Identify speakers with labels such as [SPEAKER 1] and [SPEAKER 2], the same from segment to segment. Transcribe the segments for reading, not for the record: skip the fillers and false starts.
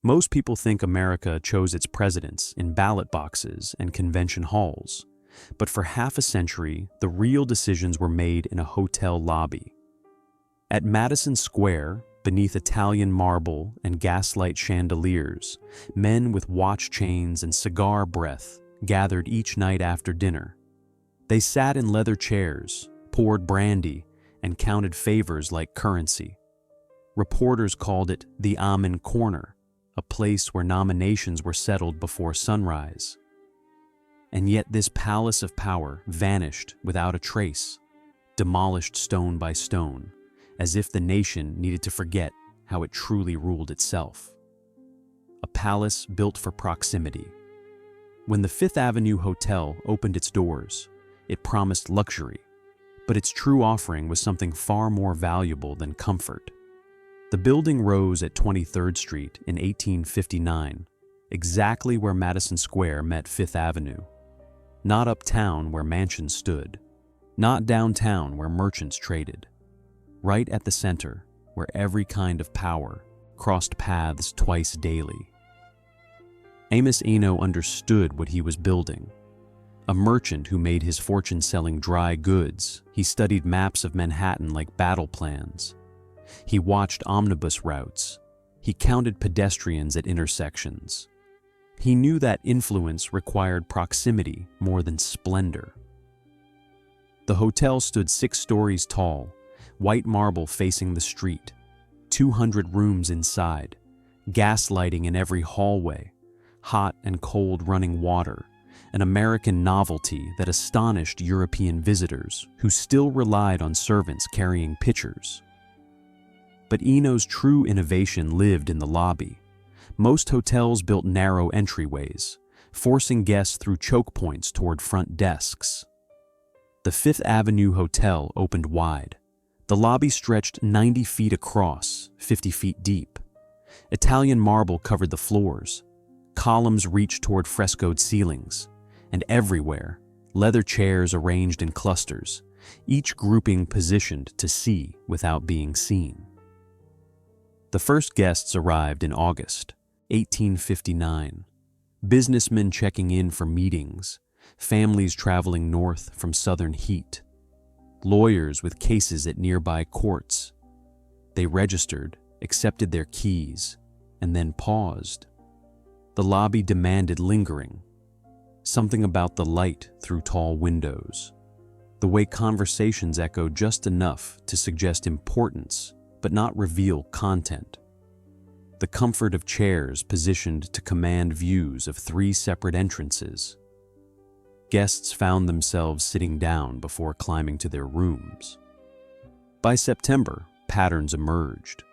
[SPEAKER 1] Most people think America chose its presidents in ballot boxes and convention halls, but for half a century, the real decisions were made in a hotel lobby. At Madison Square, beneath Italian marble and gaslight chandeliers, men with watch chains and cigar breath gathered each night after dinner. They sat in leather chairs, poured brandy, and counted favors like currency. Reporters called it the Amen Corner, a place where nominations were settled before sunrise. And yet this palace of power vanished without a trace, demolished stone by stone, as if the nation needed to forget how it truly ruled itself. A palace built for proximity. When the Fifth Avenue Hotel opened its doors, it promised luxury, but its true offering was something far more valuable than comfort. The building rose at 23rd Street in 1859, exactly where Madison Square met Fifth Avenue. Not uptown where mansions stood, not downtown where merchants traded. Right at the center, where every kind of power crossed paths twice daily. Amos Eno understood what he was building. A merchant who made his fortune selling dry goods, he studied maps of Manhattan like battle plans. He watched omnibus routes. He counted pedestrians at intersections. He knew that influence required proximity more than splendor. The hotel stood 6 stories tall, white marble facing the street, 200 rooms inside, gas lighting in every hallway, hot and cold running water, an American novelty that astonished European visitors who still relied on servants carrying pitchers. But Eno's true innovation lived in the lobby. Most hotels built narrow entryways, forcing guests through choke points toward front desks. The Fifth Avenue Hotel opened wide. The lobby stretched 90 feet across, 50 feet deep. Italian marble covered the floors. Columns reached toward frescoed ceilings. And everywhere, leather chairs arranged in clusters, each grouping positioned to see without being seen. The first guests arrived in August 1859. Businessmen checking in for meetings, families traveling north from southern heat, lawyers with cases at nearby courts. They registered, accepted their keys, and then paused. The lobby demanded lingering. Something about the light through tall windows, the way conversations echoed just enough to suggest importance but not reveal content. The comfort of chairs positioned to command views of 3 separate entrances. Guests found themselves sitting down before climbing to their rooms. By September, patterns emerged.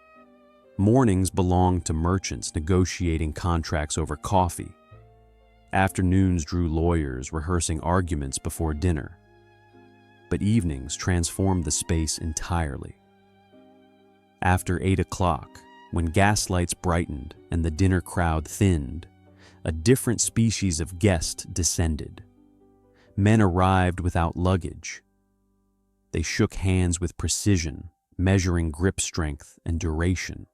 [SPEAKER 1] Mornings belonged to merchants negotiating contracts over coffee. Afternoons drew lawyers rehearsing arguments before dinner. But evenings transformed the space entirely. After 8 o'clock, when gaslights brightened and the dinner crowd thinned, a different species of guest descended. Men arrived without luggage. They shook hands with precision, measuring grip strength and duration.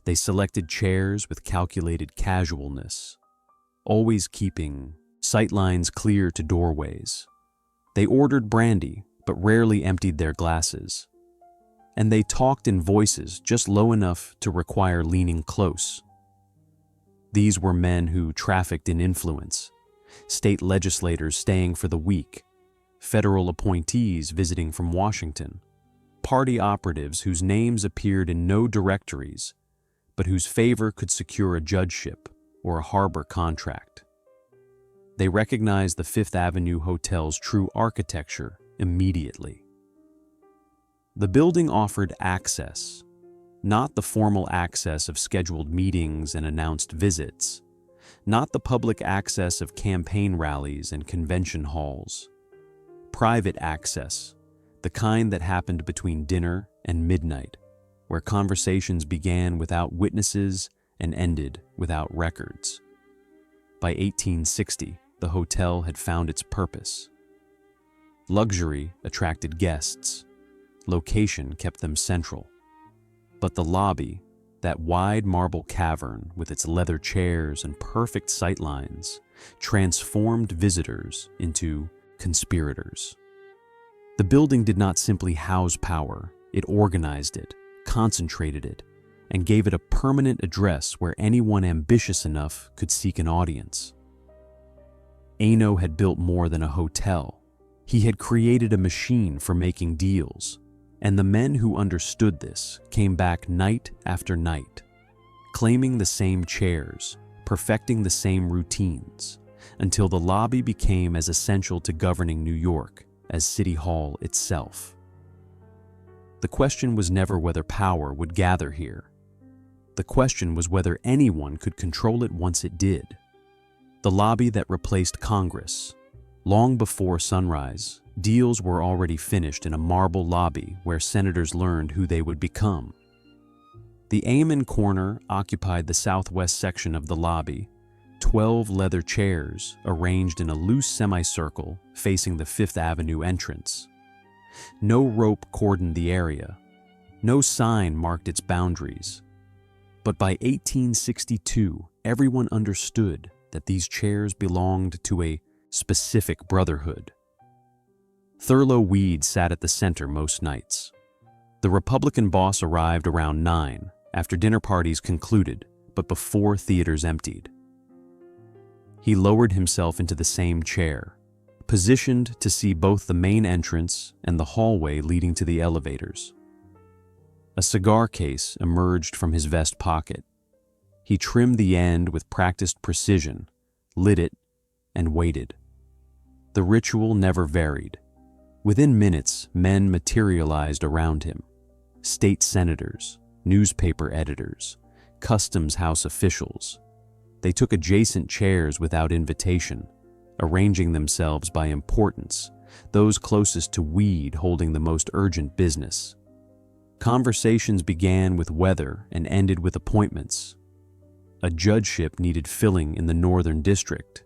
[SPEAKER 1] They selected chairs with calculated casualness, always keeping sightlines clear to doorways. They ordered brandy, but rarely emptied their glasses. And they talked in voices just low enough to require leaning close. These were men who trafficked in influence, state legislators staying for the week, federal appointees visiting from Washington, party operatives whose names appeared in no directories, but whose favor could secure a judgeship or a harbor contract. They recognized the Fifth Avenue Hotel's true architecture immediately. The building offered access, not the formal access of scheduled meetings and announced visits, not the public access of campaign rallies and convention halls. Private access, the kind that happened between dinner and midnight, where conversations began without witnesses and ended without records. By 1860, the hotel had found its purpose. Luxury attracted guests. Location kept them central. But the lobby, That wide marble cavern with its leather chairs and perfect sightlines transformed visitors into conspirators. The building did not simply house power, it organized it, concentrated it, and gave it a permanent address where anyone ambitious enough could seek an audience. Ano had built more than a hotel. He had created a machine for making deals, and the men who understood this came back night after night, claiming the same chairs, perfecting the same routines, until the lobby became as essential to governing New York as City Hall itself. The question was never whether power would gather here. The question was whether anyone could control it once it did. The lobby that replaced Congress. Long before sunrise, deals were already finished in a marble lobby where senators learned who they would become. The Amen corner occupied the southwest section of the lobby, 12 leather chairs arranged in a loose semicircle facing the Fifth Avenue entrance. No rope cordoned the area. No sign marked its boundaries. But by 1862, everyone understood that these chairs belonged to a specific brotherhood. Thurlow Weed sat at the center most nights. The Republican boss arrived around 9, after dinner parties concluded, but before theaters emptied. He lowered himself into the same chair, positioned to see both the main entrance and the hallway leading to the elevators. A cigar case emerged from his vest pocket. He trimmed the end with practiced precision, lit it, and waited. The ritual never varied. Within minutes, men materialized around him. State senators, newspaper editors, customs house officials. They took adjacent chairs without invitation, arranging themselves by importance, those closest to Weed holding the most urgent business. Conversations began with weather and ended with appointments. A judgeship needed filling in the Northern District.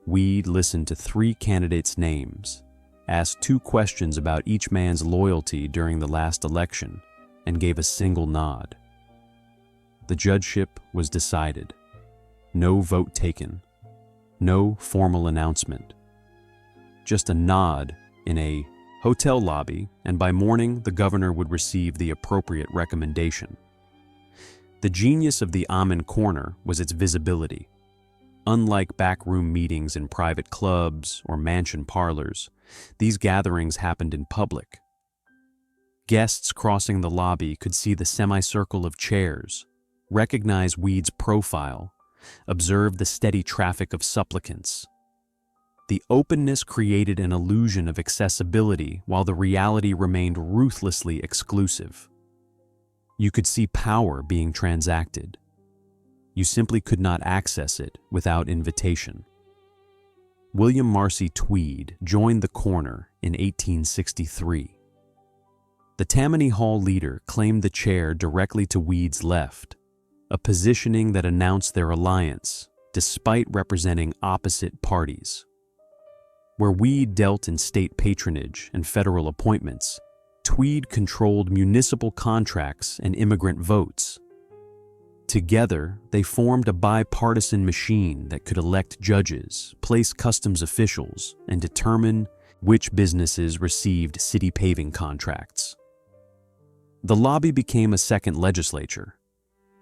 [SPEAKER 1] Weed listened to 3 candidates' names, asked 2 questions about each man's loyalty during the last election, and gave a single nod. The judgeship was decided. No vote taken. No formal announcement. Just a nod in a hotel lobby, and by morning the governor would receive the appropriate recommendation. The genius of the Amen Corner was its visibility. Unlike backroom meetings in private clubs or mansion parlors, these gatherings happened in public. Guests crossing the lobby could see the semicircle of chairs, recognize Weed's profile, observe the steady traffic of supplicants. The openness created an illusion of accessibility while the reality remained ruthlessly exclusive. You could see power being transacted. You simply could not access it without invitation. William Marcy Tweed joined the corner in 1863. The Tammany Hall leader claimed the chair directly to Weed's left, a positioning that announced their alliance, despite representing opposite parties. Where Weed dealt in state patronage and federal appointments, Tweed controlled municipal contracts and immigrant votes. Together, they formed a bipartisan machine that could elect judges, place customs officials, and determine which businesses received city paving contracts. The lobby became a second legislature.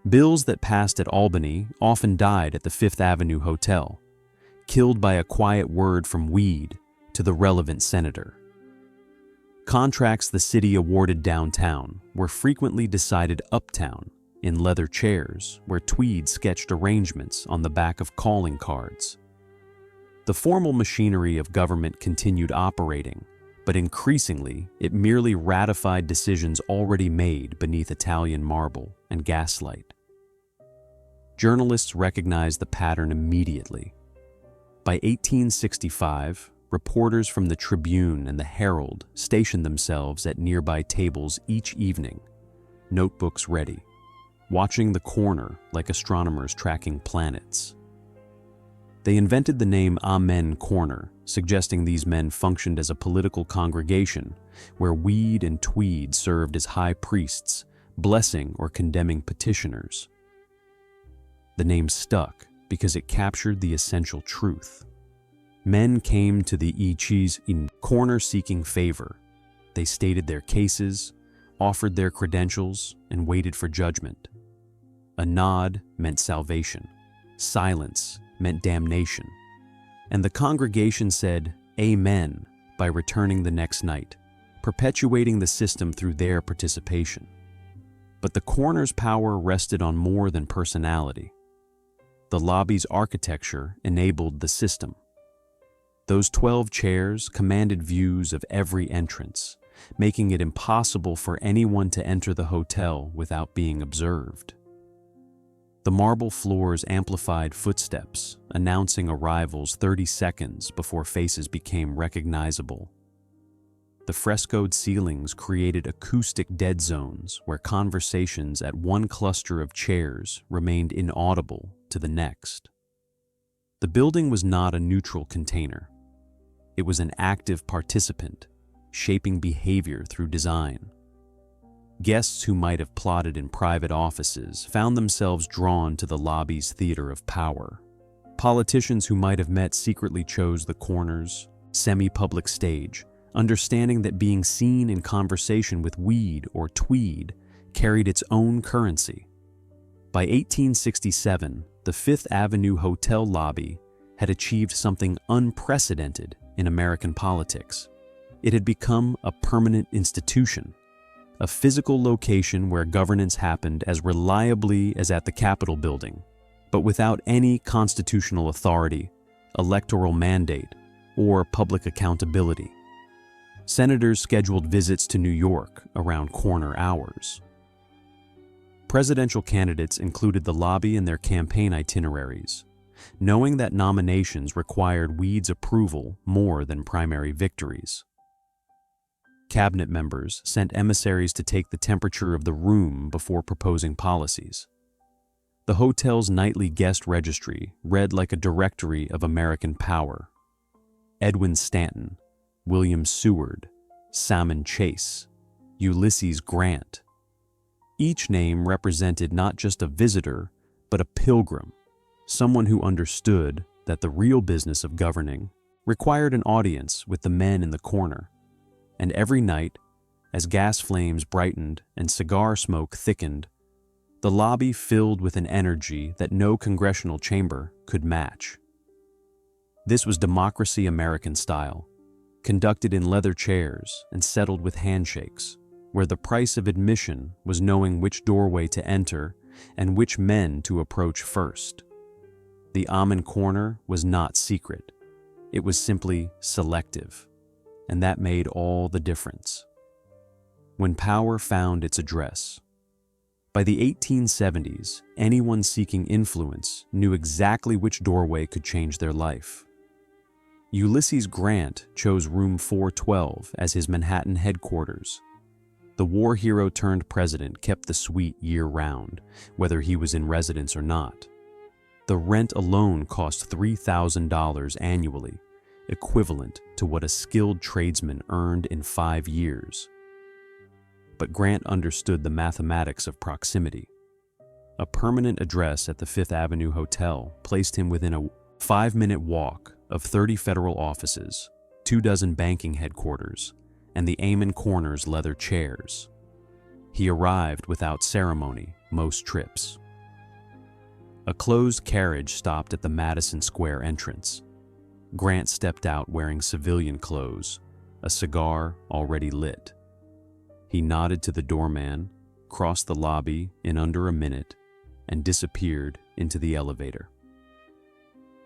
[SPEAKER 1] Bills that passed at Albany often died at the Fifth Avenue Hotel, killed by a quiet word from Weed to the relevant senator. Contracts the city awarded downtown were frequently decided uptown in leather chairs where Tweed sketched arrangements on the back of calling cards. The formal machinery of government continued operating, but increasingly it merely ratified decisions already made beneath Italian marble and gaslight. Journalists recognized the pattern immediately. By 1865, reporters from the Tribune and the Herald stationed themselves at nearby tables each evening, notebooks ready, watching the corner like astronomers tracking planets. They invented the name Amen Corner, suggesting these men functioned as a political congregation where Weed and Tweed served as high priests, blessing or condemning petitioners. The name stuck because it captured the essential truth. Men came to the Ichis in corner seeking favor. They stated their cases, offered their credentials, and waited for judgment. A nod meant salvation. Silence meant damnation. And the congregation said, "Amen," by returning the next night, perpetuating the system through their participation. But the corner's power rested on more than personality. The lobby's architecture enabled the system. Those 12 chairs commanded views of every entrance, making it impossible for anyone to enter the hotel without being observed. The marble floors amplified footsteps, announcing arrivals 30 seconds before faces became recognizable. The frescoed ceilings created acoustic dead zones where conversations at one cluster of chairs remained inaudible to the next. The building was not a neutral container. It was an active participant, shaping behavior through design. Guests who might have plotted in private offices found themselves drawn to the lobby's theater of power. Politicians who might have met secretly chose the corner's semi-public stage, understanding that being seen in conversation with Weed or Tweed carried its own currency. By 1867, the Fifth Avenue Hotel lobby had achieved something unprecedented in American politics. It had become a permanent institution, a physical location where governance happened as reliably as at the Capitol building, but without any constitutional authority, electoral mandate, or public accountability. Senators scheduled visits to New York around corner hours. Presidential candidates included the lobby in their campaign itineraries, knowing that nominations required Weed's approval more than primary victories. Cabinet members sent emissaries to take the temperature of the room before proposing policies. The hotel's nightly guest registry read like a directory of American power. Edwin Stanton, William Seward, Salmon Chase, Ulysses Grant. Each name represented not just a visitor, but a pilgrim, someone who understood that the real business of governing required an audience with the men in the corner. And every night, as gas flames brightened and cigar smoke thickened, the lobby filled with an energy that no congressional chamber could match. This was democracy American style, conducted in leather chairs and settled with handshakes, where the price of admission was knowing which doorway to enter and which men to approach first. The Amen corner was not secret. It was simply selective. And that made all the difference. When power found its address. By the 1870s, anyone seeking influence knew exactly which doorway could change their life. Ulysses Grant chose room 412 as his Manhattan headquarters. The war hero turned president kept the suite year-round, whether he was in residence or not. The rent alone cost $3,000 annually, equivalent to what a skilled tradesman earned in 5 years. But Grant understood the mathematics of proximity. A permanent address at the Fifth Avenue Hotel placed him within a 5-minute walk of 30 federal offices, 24 banking headquarters, and the Amen Corner's leather chairs. He arrived without ceremony most trips. A closed carriage stopped at the Madison Square entrance. Grant stepped out wearing civilian clothes, a cigar already lit. He nodded to the doorman, crossed the lobby in under a minute, and disappeared into the elevator.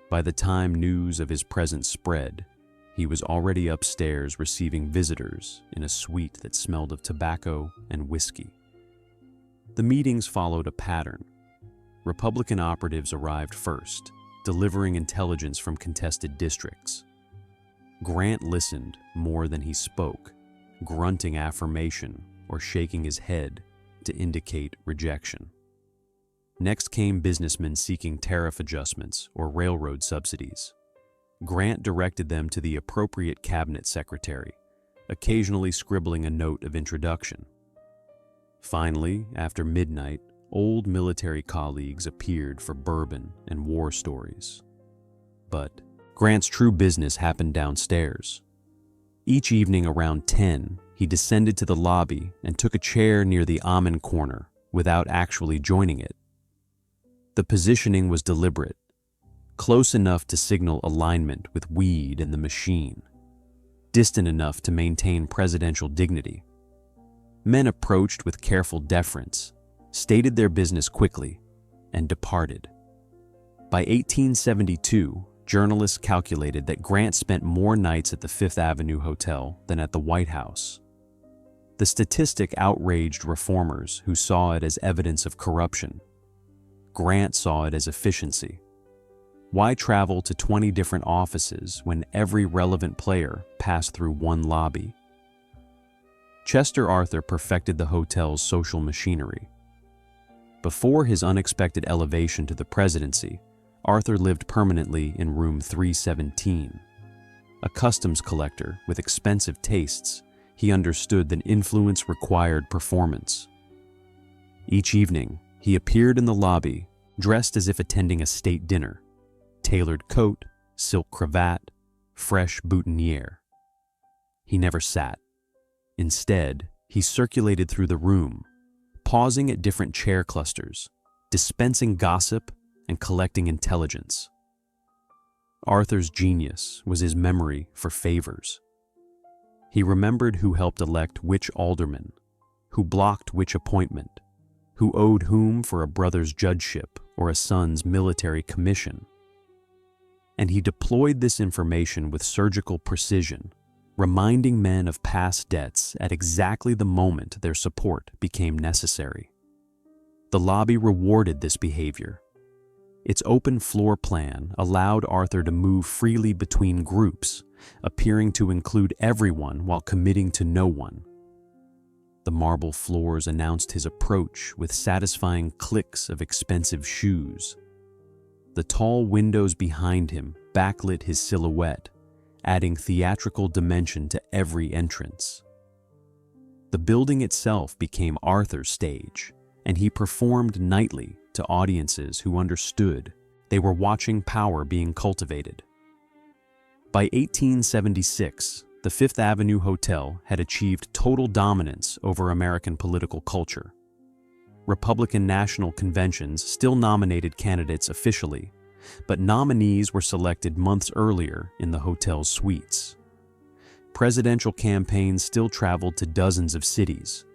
[SPEAKER 1] By the time news of his presence spread, he was already upstairs receiving visitors in a suite that smelled of tobacco and whiskey. The meetings followed a pattern. Republican operatives arrived first, delivering intelligence from contested districts. Grant listened more than he spoke, grunting affirmation or shaking his head to indicate rejection. Next came businessmen seeking tariff adjustments or railroad subsidies. Grant directed them to the appropriate cabinet secretary, occasionally scribbling a note of introduction. Finally, after midnight, old military colleagues appeared for bourbon and war stories. But Grant's true business happened downstairs. Each evening around 10, he descended to the lobby and took a chair near the Amen corner without actually joining it. The positioning was deliberate, close enough to signal alignment with weed and the machine, distant enough to maintain presidential dignity. Men approached with careful deference, stated their business quickly, and departed. By 1872, journalists calculated that Grant spent more nights at the Fifth Avenue Hotel than at the White House. The statistic outraged reformers who saw it as evidence of corruption. Grant saw it as efficiency. Why travel to 20 different offices when every relevant player passed through one lobby? Chester Arthur perfected the hotel's social machinery. Before his unexpected elevation to the presidency, Arthur lived permanently in room 317. A customs collector with expensive tastes, he understood that influence required performance. Each evening, he appeared in the lobby, dressed as if attending a state dinner. Tailored coat, silk cravat, fresh boutonniere. He never sat. Instead, he circulated through the room, pausing at different chair clusters, dispensing gossip and collecting intelligence. Arthur's genius was his memory for favors. He remembered who helped elect which alderman, who blocked which appointment, who owed whom for a brother's judgeship or a son's military commission. And he deployed this information with surgical precision, reminding men of past debts at exactly the moment their support became necessary. The lobby rewarded this behavior. Its open floor plan allowed Arthur to move freely between groups, appearing to include everyone while committing to no one. The marble floors announced his approach with satisfying clicks of expensive shoes. The tall windows behind him backlit his silhouette, adding theatrical dimension to every entrance. The building itself became Arthur's stage, and he performed nightly to audiences who understood they were watching power being cultivated. By 1876, the Fifth Avenue Hotel had achieved total dominance over American political culture. Republican national conventions still nominated candidates officially, but nominees were selected months earlier in the hotel's suites. Presidential campaigns still traveled to dozens of cities,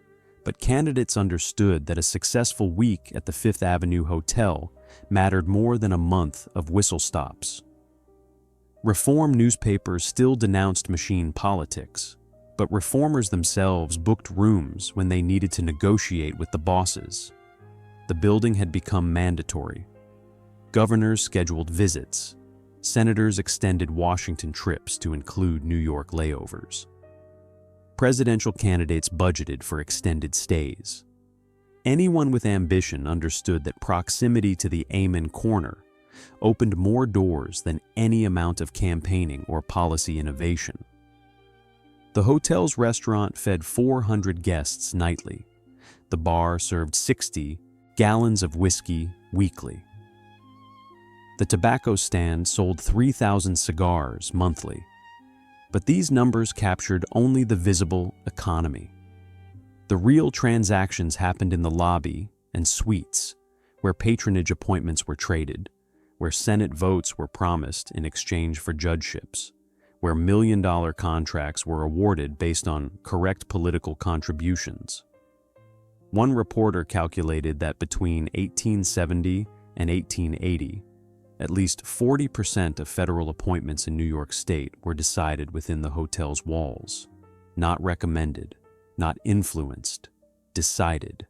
[SPEAKER 1] but candidates understood that a successful week at the Fifth Avenue Hotel mattered more than a month of whistle stops. Reform newspapers still denounced machine politics, but reformers themselves booked rooms when they needed to negotiate with the bosses. The building had become mandatory. Governors scheduled visits. Senators extended Washington trips to include New York layovers. Presidential candidates budgeted for extended stays. Anyone with ambition understood that proximity to the Amen corner opened more doors than any amount of campaigning or policy innovation. The hotel's restaurant fed 400 guests nightly. The bar served 60 gallons of whiskey weekly. The tobacco stand sold 3,000 cigars monthly. But these numbers captured only the visible economy. The real transactions happened in the lobby and suites, where patronage appointments were traded, where Senate votes were promised in exchange for judgeships, where million-dollar contracts were awarded based on correct political contributions. One reporter calculated that between 1870 and 1880, at least 40% of federal appointments in New York State were decided within the hotel's walls. Not recommended, not influenced, decided.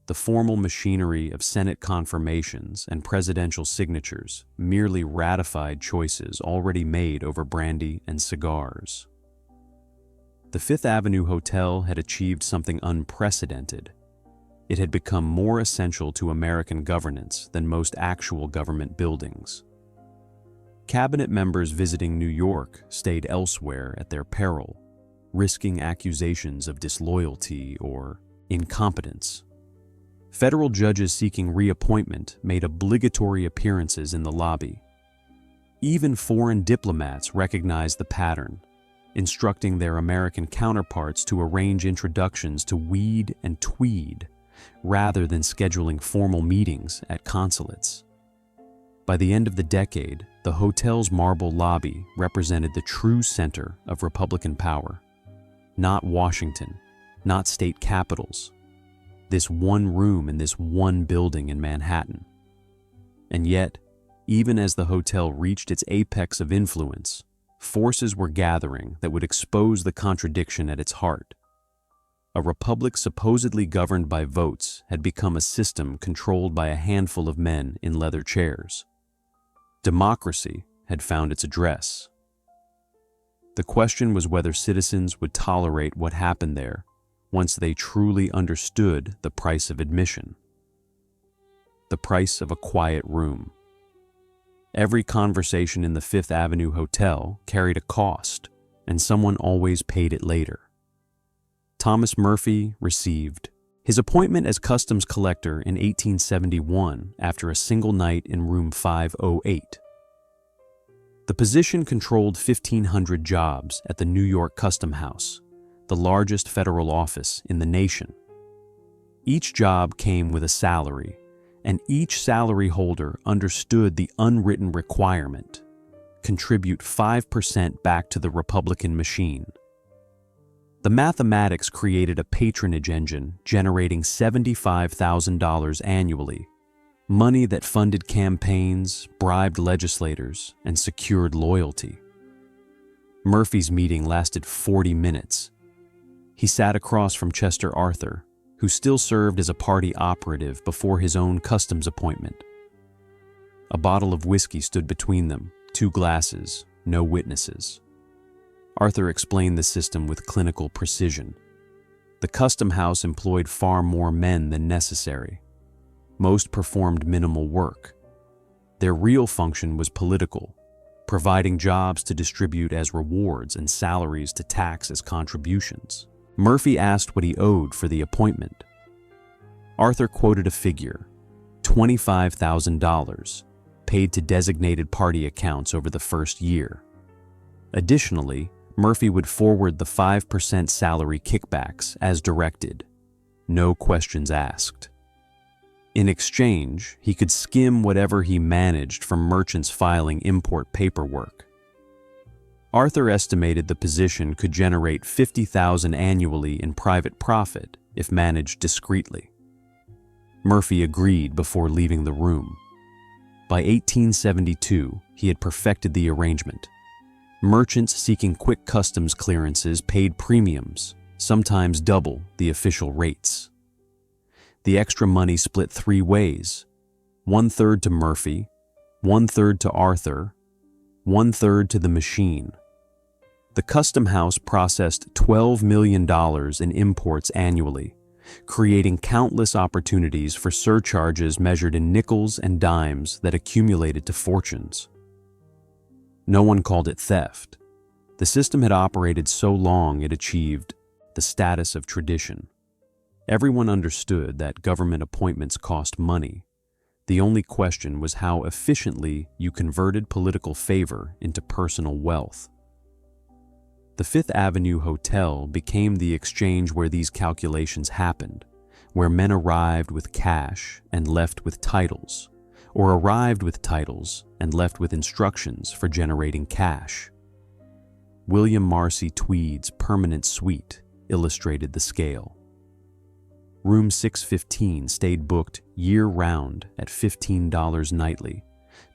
[SPEAKER 1] The formal machinery of Senate confirmations and presidential signatures merely ratified choices already made over brandy and cigars. The Fifth Avenue Hotel had achieved something unprecedented. It had become more essential to American governance than most actual government buildings. Cabinet members visiting New York stayed elsewhere at their peril, risking accusations of disloyalty or Incompetence. Federal judges seeking reappointment made obligatory appearances in the lobby. Even foreign diplomats recognized the pattern, instructing their American counterparts to arrange introductions to Weed and Tweed rather than scheduling formal meetings at consulates. By the end of the decade, the hotel's marble lobby represented the true center of Republican power. Not Washington, not state capitals. This one room in this one building in Manhattan. And yet, even as the hotel reached its apex of influence, forces were gathering that would expose the contradiction at its heart. A republic supposedly governed by votes had become a system controlled by a handful of men in leather chairs. Democracy had found its address. The question was whether citizens would tolerate what happened there once they truly understood the price of admission. The price of a quiet room. Every conversation in the Fifth Avenue Hotel carried a cost, and someone always paid it later. Thomas Murphy received his appointment as customs collector in 1871 after a single night in room 508. The position controlled 1,500 jobs at the New York Custom House, the largest federal office in the nation. Each job came with a salary, and each salary holder understood the unwritten requirement: contribute 5% back to the Republican machine. The mathematics created a patronage engine generating $75,000 annually, money that funded campaigns, bribed legislators, and secured loyalty. Murphy's meeting lasted 40 minutes. He sat across from Chester Arthur, who still served as a party operative before his own customs appointment. A bottle of whiskey stood between them, 2 glasses, no witnesses. Arthur explained the system with clinical precision. The custom house employed far more men than necessary. Most performed minimal work. Their real function was political, providing jobs to distribute as rewards and salaries to tax as contributions. Murphy asked what he owed for the appointment. Arthur quoted a figure, $25,000, paid to designated party accounts over the first year. Additionally, Murphy would forward the 5% salary kickbacks as directed, no questions asked. In exchange, he could skim whatever he managed from merchants filing import paperwork. Arthur estimated the position could generate $50,000 annually in private profit if managed discreetly. Murphy agreed before leaving the room. By 1872, he had perfected the arrangement. Merchants seeking quick customs clearances paid premiums, sometimes double the official rates. The extra money split 3 ways: 1/3 to Murphy, 1/3 to Arthur, 1/3 to the machine. The custom house processed $12 million in imports annually, creating countless opportunities for surcharges measured in nickels and dimes that accumulated to fortunes. No one called it theft. The system had operated so long it achieved the status of tradition. Everyone understood that government appointments cost money. The only question was how efficiently you converted political favor into personal wealth. The Fifth Avenue Hotel became the exchange where these calculations happened, where men arrived with cash and left with titles, or arrived with titles and left with instructions for generating cash. William Marcy Tweed's permanent suite illustrated the scale. Room 615 stayed booked year-round at $15 nightly,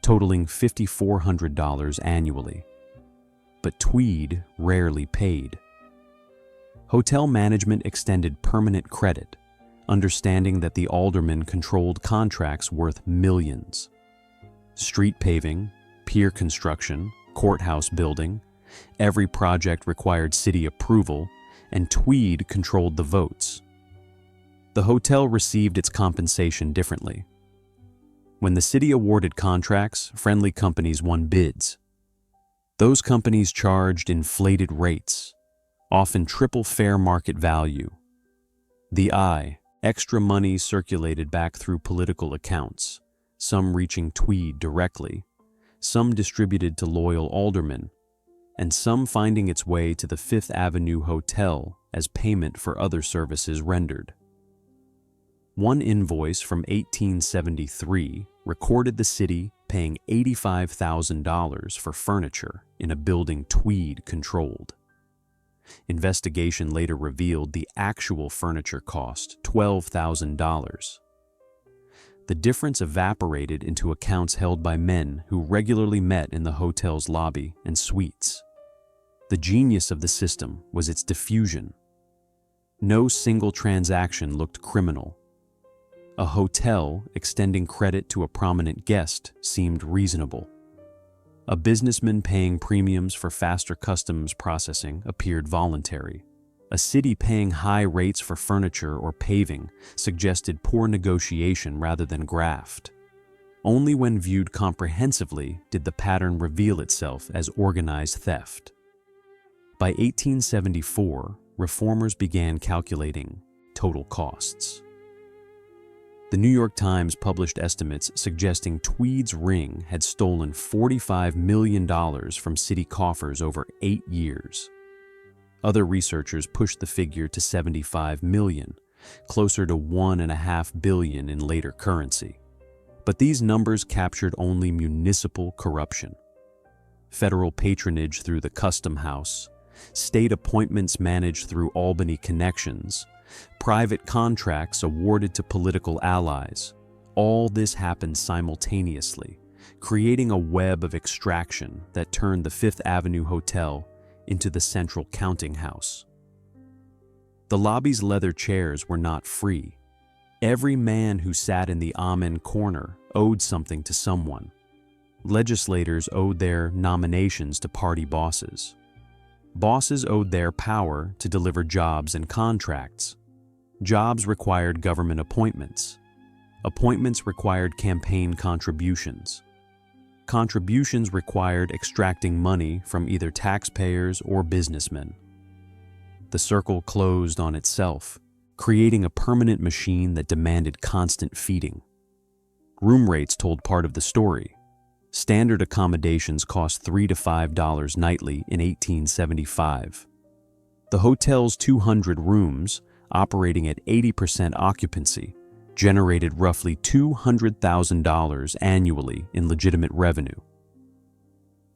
[SPEAKER 1] totaling $5,400 annually. But Tweed rarely paid. Hotel management extended permanent credit, understanding that the aldermen controlled contracts worth millions. Street paving, pier construction, courthouse building, every project required city approval, and Tweed controlled the votes. The hotel received its compensation differently. When the city awarded contracts, friendly companies won bids. Those companies charged inflated rates, often triple fair market value. The I. Extra money circulated back through political accounts, some reaching Tweed directly, some distributed to loyal aldermen, and some finding its way to the Fifth Avenue Hotel as payment for other services rendered. One invoice from 1873 recorded the city paying $85,000 for furniture in a building Tweed controlled. Investigation later revealed the actual furniture cost $12,000. The difference evaporated into accounts held by men who regularly met in the hotel's lobby and suites. The genius of the system was its diffusion. No single transaction looked criminal. A hotel extending credit to a prominent guest seemed reasonable. A businessman paying premiums for faster customs processing appeared voluntary. A city paying high rates for furniture or paving suggested poor negotiation rather than graft. Only when viewed comprehensively did the pattern reveal itself as organized theft. By 1874, reformers began calculating total costs. The New York Times published estimates suggesting Tweed's ring had stolen $45 million from city coffers over 8 years. Other researchers pushed the figure to $75 million, closer to $1.5 billion in later currency. But these numbers captured only municipal corruption. Federal patronage through the Custom House, state appointments managed through Albany connections, private contracts awarded to political allies. All this happened simultaneously, creating a web of extraction that turned the Fifth Avenue Hotel into the central counting house. The lobby's leather chairs were not free. Every man who sat in the Amen corner owed something to someone. Legislators owed their nominations to party bosses. Bosses owed their power to deliver jobs and contracts. Jobs required government appointments. Appointments required campaign contributions. Contributions required extracting money from either taxpayers or businessmen. The circle closed on itself, creating a permanent machine that demanded constant feeding. Room rates told part of the story. Standard accommodations cost $3 to $5 nightly in 1875. The hotel's 200 rooms, operating at 80% occupancy, generated roughly $200,000 annually in legitimate revenue.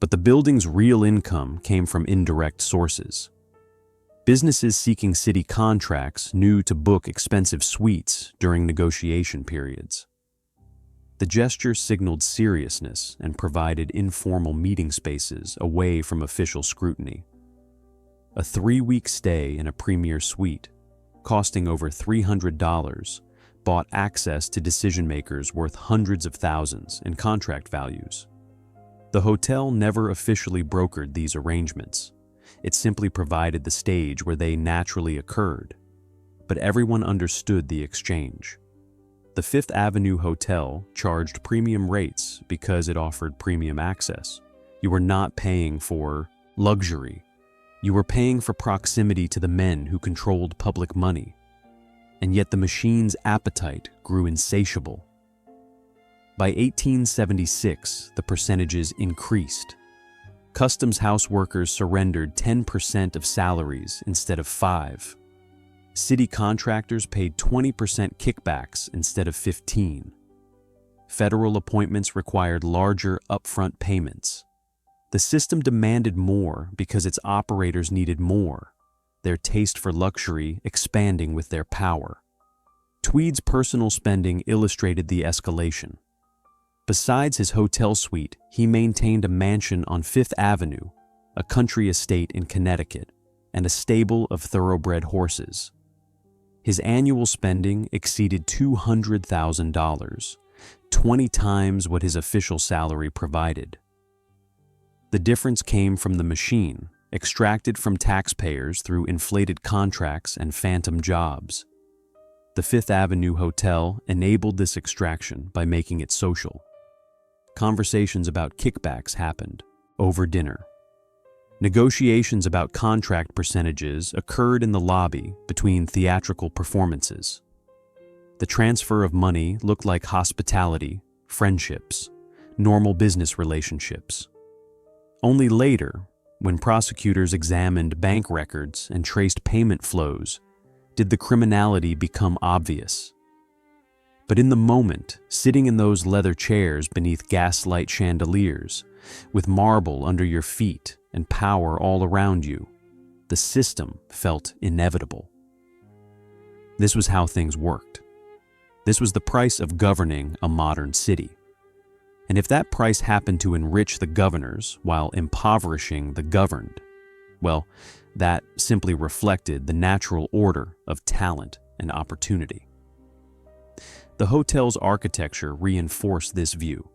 [SPEAKER 1] But the building's real income came from indirect sources. Businesses seeking city contracts knew to book expensive suites during negotiation periods. The gesture signaled seriousness and provided informal meeting spaces away from official scrutiny. A 3-week stay in a premier suite, costing over $300, bought access to decision-makers worth hundreds of thousands in contract values. The hotel never officially brokered these arrangements. It simply provided the stage where they naturally occurred. But everyone understood the exchange. The Fifth Avenue Hotel charged premium rates because it offered premium access. You were not paying for luxury. You were paying for proximity to the men who controlled public money. And yet the machine's appetite grew insatiable. By 1876, the percentages increased. Customs house workers surrendered 10% of salaries instead of 5%. City contractors paid 20% kickbacks instead of 15%. Federal appointments required larger upfront payments. The system demanded more because its operators needed more, their taste for luxury expanding with their power. Tweed's personal spending illustrated the escalation. Besides his hotel suite, he maintained a mansion on Fifth Avenue, a country estate in Connecticut, and a stable of thoroughbred horses. His annual spending exceeded $200,000, 20 times what his official salary provided. The difference came from the machine, extracted from taxpayers through inflated contracts and phantom jobs. The Fifth Avenue Hotel enabled this extraction by making it social. Conversations about kickbacks happened over dinner. Negotiations about contract percentages occurred in the lobby between theatrical performances. The transfer of money looked like hospitality, friendships, normal business relationships. Only later, when prosecutors examined bank records and traced payment flows, did the criminality become obvious. But in the moment, sitting in those leather chairs beneath gaslight chandeliers, with marble under your feet and power all around you, the system felt inevitable. This was how things worked. This was the price of governing a modern city. And if that price happened to enrich the governors while impoverishing the governed, well, that simply reflected the natural order of talent and opportunity. The hotel's architecture reinforced this view.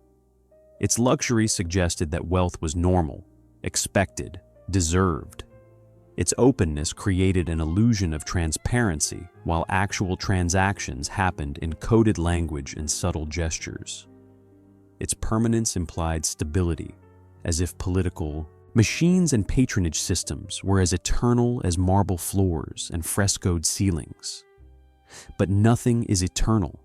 [SPEAKER 1] Its luxury suggested that wealth was normal, expected, deserved. Its openness created an illusion of transparency, while actual transactions happened in coded language and subtle gestures. Its permanence implied stability, as if political machines and patronage systems were as eternal as marble floors and frescoed ceilings. But nothing is eternal,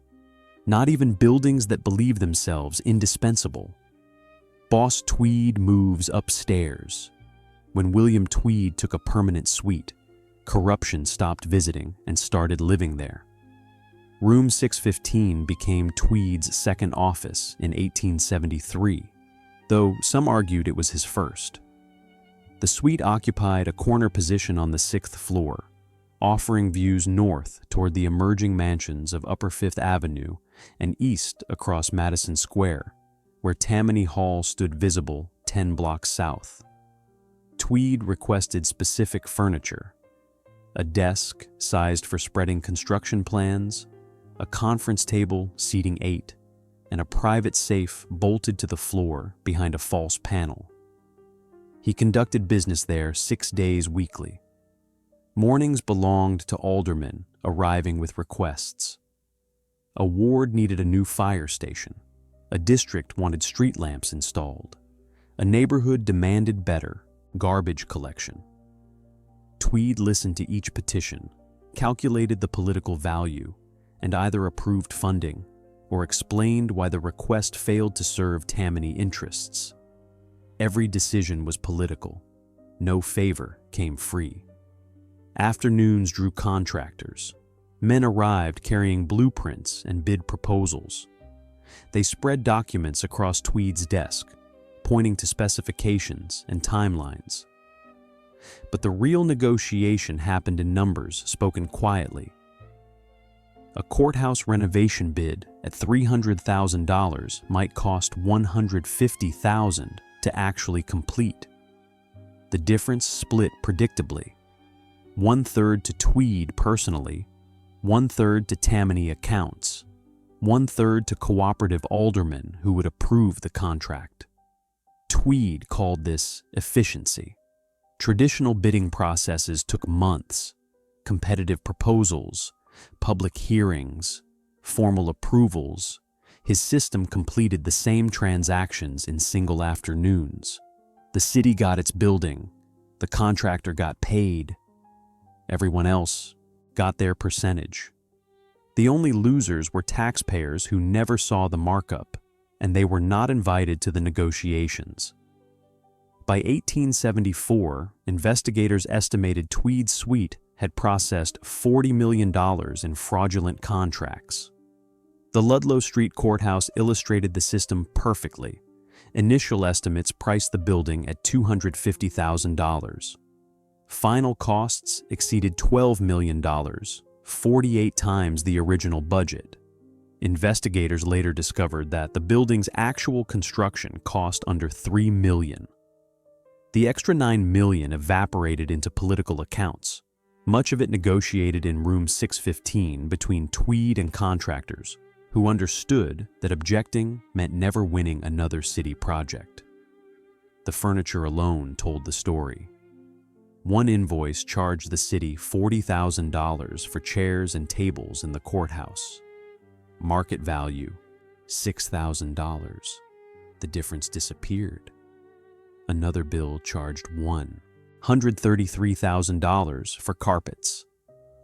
[SPEAKER 1] not even buildings that believe themselves indispensable. Boss Tweed moves upstairs. When William Tweed took a permanent suite, corruption stopped visiting and started living there. Room 615 became Tweed's second office in 1873, though some argued it was his first. The suite occupied a corner position on the 6th floor, offering views north toward the emerging mansions of Upper Fifth Avenue and east across Madison Square, where Tammany Hall stood visible 10 blocks south. Tweed requested specific furniture: a desk sized for spreading construction plans, a conference table seating 8, and a private safe bolted to the floor behind a false panel. He conducted business there 6 days weekly. Mornings belonged to aldermen arriving with requests. A ward needed a new fire station. A district wanted street lamps installed. A neighborhood demanded better garbage collection. Tweed listened to each petition, calculated the political value, and either approved funding or explained why the request failed to serve Tammany interests. Every decision was political. No favor came free. Afternoons drew contractors. Men arrived carrying blueprints and bid proposals. They spread documents across Tweed's desk, pointing to specifications and timelines. But the real negotiation happened in numbers spoken quietly. A courthouse renovation bid at $300,000 might cost $150,000 to actually complete. The difference split predictably. 1/3 to Tweed personally, 1/3 to Tammany accounts, 1/3 to cooperative aldermen who would approve the contract. Tweed called this efficiency. Traditional bidding processes took months: competitive proposals, public hearings, formal approvals. His system completed the same transactions in single afternoons. The city got its building, the contractor got paid, everyone else got their percentage. The only losers were taxpayers who never saw the markup, and they were not invited to the negotiations. By 1874, investigators estimated Tweed's suite had processed $40 million in fraudulent contracts. The Ludlow Street Courthouse illustrated the system perfectly. Initial estimates priced the building at $250,000. Final costs exceeded $12 million, 48 times the original budget. Investigators later discovered that the building's actual construction cost under $3 million. The extra $9 million evaporated into political accounts, much of it negotiated in room 615 between Tweed and contractors, who understood that objecting meant never winning another city project. The furniture alone told the story. One invoice charged the city $40,000 for chairs and tables in the courthouse. Market value, $6,000. The difference disappeared. Another bill charged $1 $133,000 for carpets.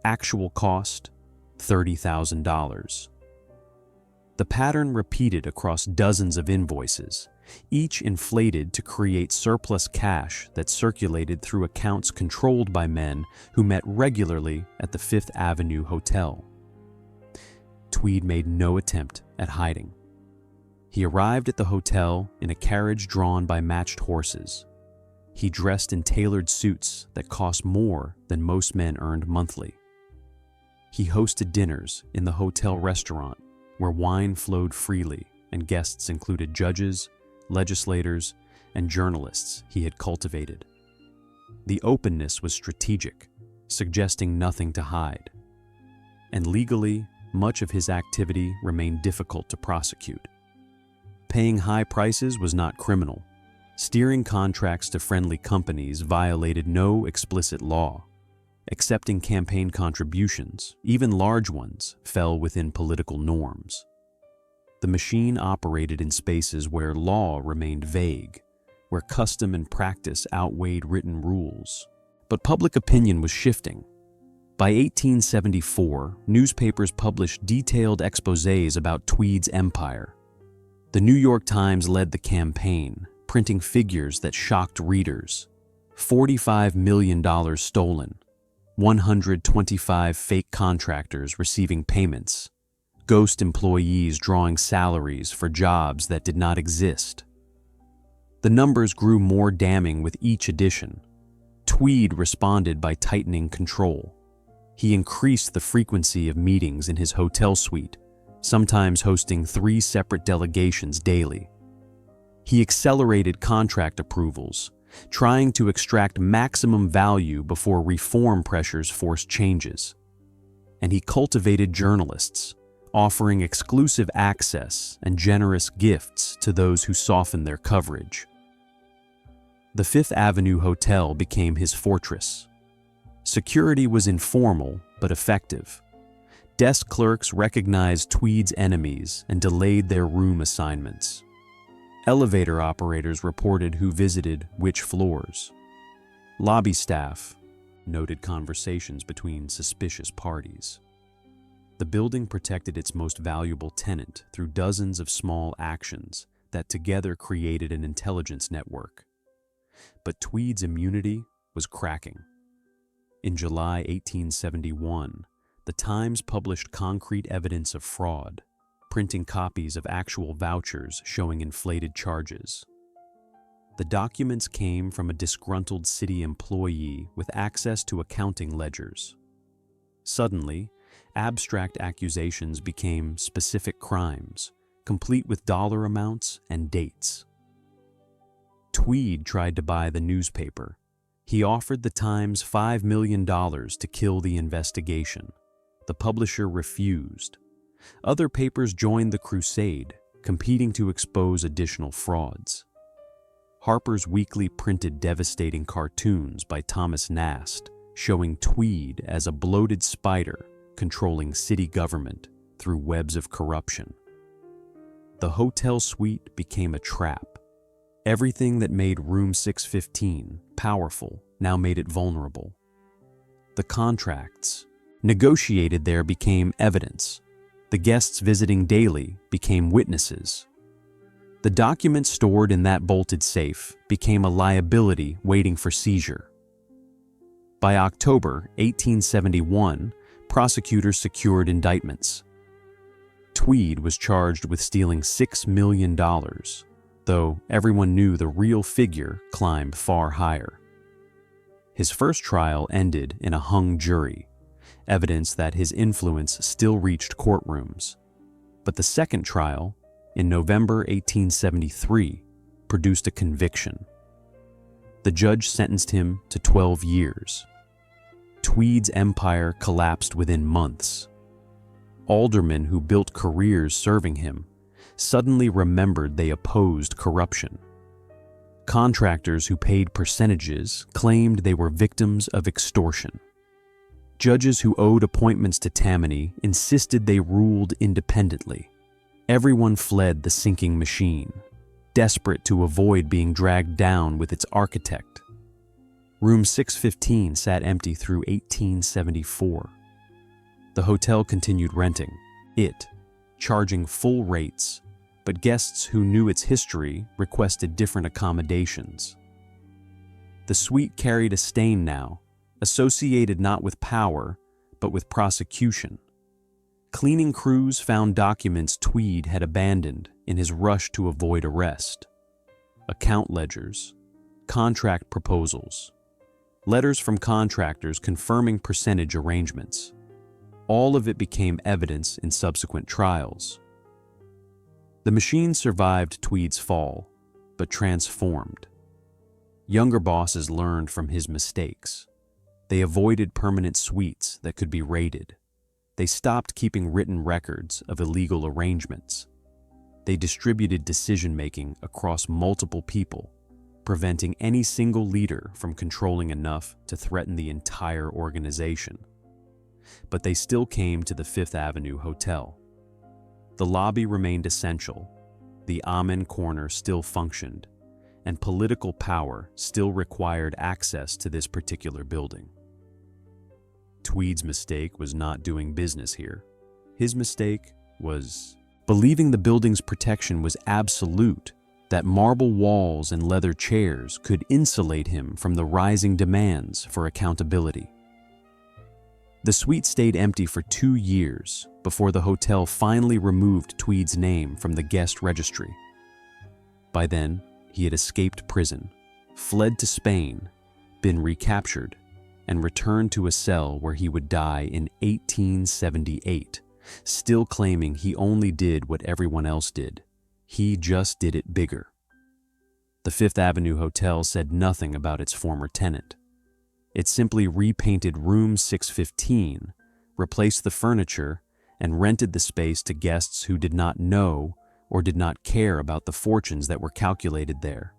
[SPEAKER 1] Actual cost, $30,000. The pattern repeated across dozens of invoices, each inflated to create surplus cash that circulated through accounts controlled by men who met regularly at the Fifth Avenue Hotel. Tweed made no attempt at hiding. He arrived at the hotel in a carriage drawn by matched horses. He dressed in tailored suits that cost more than most men earned monthly. He hosted dinners in the hotel restaurant where wine flowed freely and guests included judges, legislators, and journalists he had cultivated. The openness was strategic, suggesting nothing to hide. And legally, much of his activity remained difficult to prosecute. Paying high prices was not criminal. Steering contracts to friendly companies violated no explicit law. Accepting campaign contributions, even large ones, fell within political norms. The machine operated in spaces where law remained vague, where custom and practice outweighed written rules. But public opinion was shifting. By 1874, newspapers published detailed exposés about Tweed's empire. The New York Times led the campaign, printing figures that shocked readers. $45 million stolen, 125 fake contractors receiving payments, ghost employees drawing salaries for jobs that did not exist. The numbers grew more damning with each edition. Tweed responded by tightening control. He increased the frequency of meetings in his hotel suite, sometimes hosting 3 separate delegations daily. He accelerated contract approvals, trying to extract maximum value before reform pressures forced changes. And he cultivated journalists, offering exclusive access and generous gifts to those who softened their coverage. The Fifth Avenue Hotel became his fortress. Security was informal but effective. Desk clerks recognized Tweed's enemies and delayed their room assignments. Elevator operators reported who visited which floors. Lobby staff noted conversations between suspicious parties. The building protected its most valuable tenant through dozens of small actions that together created an intelligence network. But Tweed's immunity was cracking. In July 1871, the Times published concrete evidence of fraud, printing copies of actual vouchers showing inflated charges. The documents came from a disgruntled city employee with access to accounting ledgers. Suddenly, abstract accusations became specific crimes, complete with dollar amounts and dates. Tweed tried to buy the newspaper. He offered the Times $5 million to kill the investigation. The publisher refused. Other papers joined the crusade, competing to expose additional frauds. Harper's Weekly printed devastating cartoons by Thomas Nast, showing Tweed as a bloated spider controlling city government through webs of corruption. The hotel suite became a trap. Everything that made Room 615 powerful now made it vulnerable. The contracts negotiated there became evidence. The guests visiting daily became witnesses. The documents stored in that bolted safe became a liability waiting for seizure. By October 1871, prosecutors secured indictments. Tweed was charged with stealing $6 million, though everyone knew the real figure climbed far higher. His first trial ended in a hung jury, evidence that his influence still reached courtrooms. But the second trial, in November 1873, produced a conviction. The judge sentenced him to 12 years. Tweed's empire collapsed within months. Aldermen who built careers serving him suddenly remembered they opposed corruption. Contractors who paid percentages claimed they were victims of extortion. Judges who owed appointments to Tammany insisted they ruled independently. Everyone fled the sinking machine, desperate to avoid being dragged down with its architect. Room 615 sat empty through 1874. The hotel continued renting it, charging full rates, but guests who knew its history requested different accommodations. The suite carried a stain now, associated not with power, but with prosecution. Cleaning crews found documents Tweed had abandoned in his rush to avoid arrest. Account ledgers, contract proposals, letters from contractors confirming percentage arrangements. All of it became evidence in subsequent trials. The machine survived Tweed's fall, but transformed. Younger bosses learned from his mistakes. They avoided permanent suites that could be raided. They stopped keeping written records of illegal arrangements. They distributed decision-making across multiple people, preventing any single leader from controlling enough to threaten the entire organization. But they still came to the Fifth Avenue Hotel. The lobby remained essential, the Amen Corner still functioned, and political power still required access to this particular building. Tweed's mistake was not doing business here. His mistake was believing the building's protection was absolute, that marble walls and leather chairs could insulate him from the rising demands for accountability. The suite stayed empty for 2 years before the hotel finally removed Tweed's name from the guest registry. By then, he had escaped prison, fled to Spain, been recaptured, and returned to a cell where he would die in 1878, still claiming he only did what everyone else did. He just did it bigger. The Fifth Avenue Hotel said nothing about its former tenant. It simply repainted Room 615, replaced the furniture, and rented the space to guests who did not know or did not care about the fortunes that were calculated there,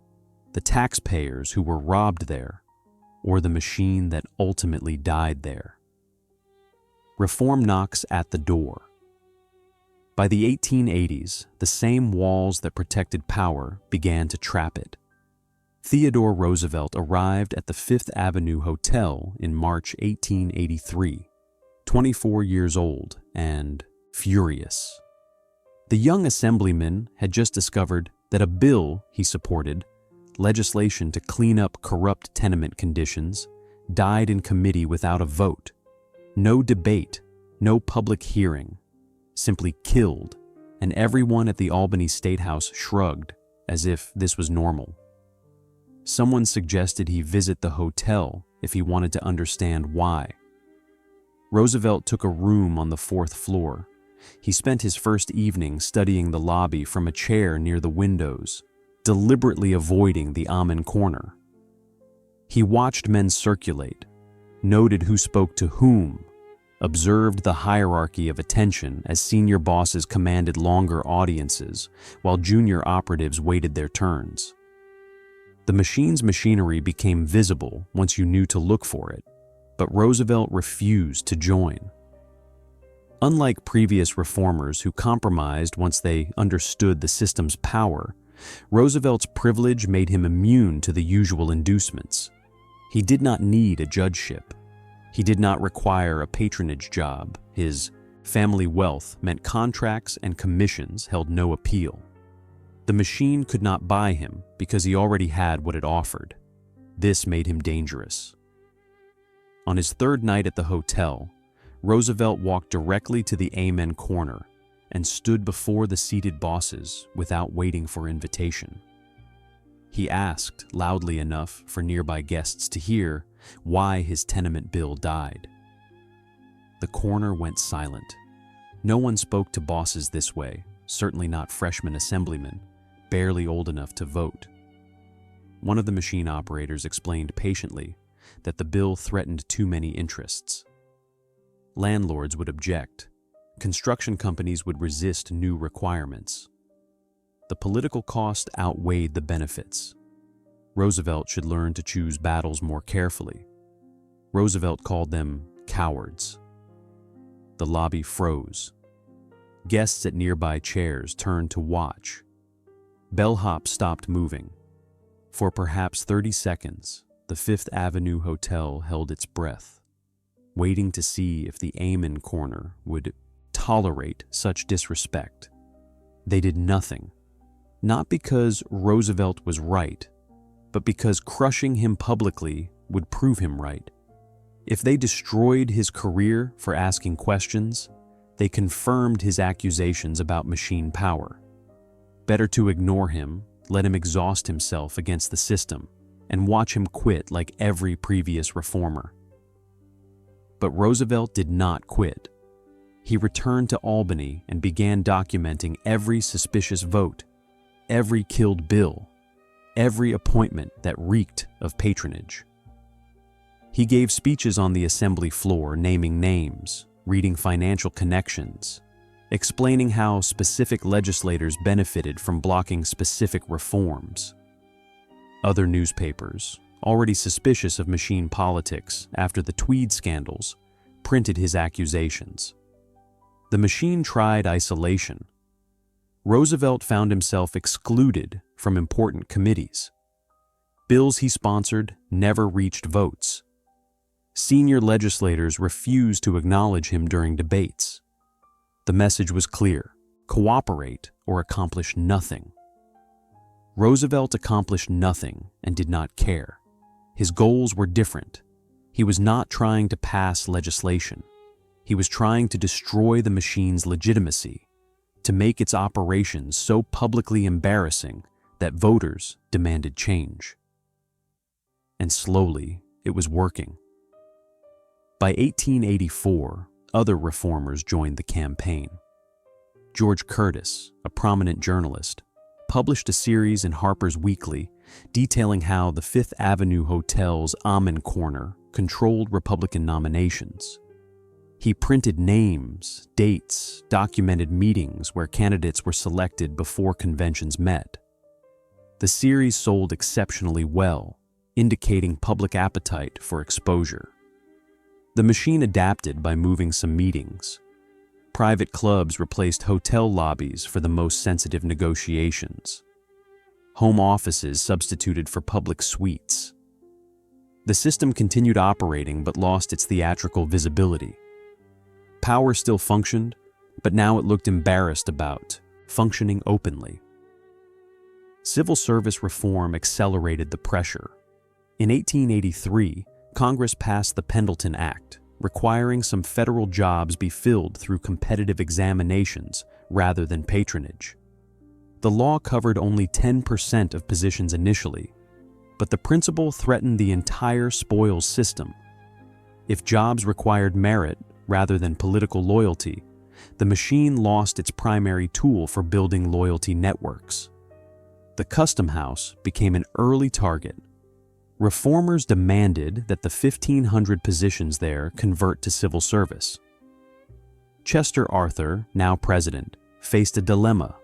[SPEAKER 1] the taxpayers who were robbed there, or the machine that ultimately died there. Reform knocks at the door. By the 1880s, the same walls that protected power began to trap it. Theodore Roosevelt arrived at the Fifth Avenue Hotel in March 1883, 24 years old and furious. The young assemblyman had just discovered that a bill he supported, legislation to clean up corrupt tenement conditions, died in committee without a vote. No debate, no public hearing, simply killed, and everyone at the Albany State House shrugged as if this was normal. Someone suggested he visit the hotel if he wanted to understand why. Roosevelt took a room on the 4th floor. He spent his first evening studying the lobby from a chair near the windows, deliberately avoiding the Amen Corner. He watched men circulate, noted who spoke to whom, observed the hierarchy of attention as senior bosses commanded longer audiences while junior operatives waited their turns. The machine's machinery became visible once you knew to look for it, but Roosevelt refused to join. Unlike previous reformers who compromised once they understood the system's power, Roosevelt's privilege made him immune to the usual inducements. He did not need a judgeship. He did not require a patronage job. His family wealth meant contracts and commissions held no appeal. The machine could not buy him because he already had what it offered. This made him dangerous. On his 3rd night at the hotel, Roosevelt walked directly to the Amen Corner and stood before the seated bosses without waiting for invitation. He asked, loudly enough for nearby guests to hear, why his tenement bill died. The corner went silent. No one spoke to bosses this way, certainly not freshman assemblymen, barely old enough to vote. One of the machine operators explained patiently that the bill threatened too many interests. Landlords would object. Construction companies would resist new requirements. The political cost outweighed the benefits. Roosevelt should learn to choose battles more carefully. Roosevelt called them cowards. The lobby froze. Guests at nearby chairs turned to watch. Bellhop stopped moving. For perhaps 30 seconds, the Fifth Avenue Hotel held its breath, waiting to see if the Amen Corner would tolerate such disrespect. They did nothing, not because Roosevelt was right, but because crushing him publicly would prove him right. If they destroyed his career for asking questions, they confirmed his accusations about machine power. Better to ignore him, let him exhaust himself against the system, and watch him quit like every previous reformer. But Roosevelt did not quit. He returned to Albany and began documenting every suspicious vote, every killed bill, every appointment that reeked of patronage. He gave speeches on the assembly floor naming names, reading financial connections, explaining how specific legislators benefited from blocking specific reforms. Other newspapers, already suspicious of machine politics after the Tweed scandals, printed his accusations. The machine tried isolation. Roosevelt found himself excluded from important committees. Bills he sponsored never reached votes. Senior legislators refused to acknowledge him during debates. The message was clear: cooperate or accomplish nothing. Roosevelt accomplished nothing and did not care. His goals were different. He was not trying to pass legislation. He was trying to destroy the machine's legitimacy, to make its operations so publicly embarrassing that voters demanded change. And slowly, it was working. By 1884, other reformers joined the campaign. George Curtis, a prominent journalist, published a series in Harper's Weekly detailing how the Fifth Avenue Hotel's Amen Corner controlled Republican nominations. He printed names, dates, documented meetings where candidates were selected before conventions met. The series sold exceptionally well, indicating public appetite for exposure. The machine adapted by moving some meetings. Private clubs replaced hotel lobbies for the most sensitive negotiations. Home offices substituted for public suites. The system continued operating but lost its theatrical visibility. Power still functioned, but now it looked embarrassed about functioning openly. Civil service reform accelerated the pressure. In 1883, Congress passed the Pendleton Act, requiring some federal jobs be filled through competitive examinations rather than patronage. The law covered only 10% of positions initially, but the principle threatened the entire spoils system. If jobs required merit rather than political loyalty, the machine lost its primary tool for building loyalty networks. The Custom House became an early target. Reformers demanded that the 1,500 positions there convert to civil service. Chester Arthur, now president, faced a dilemma.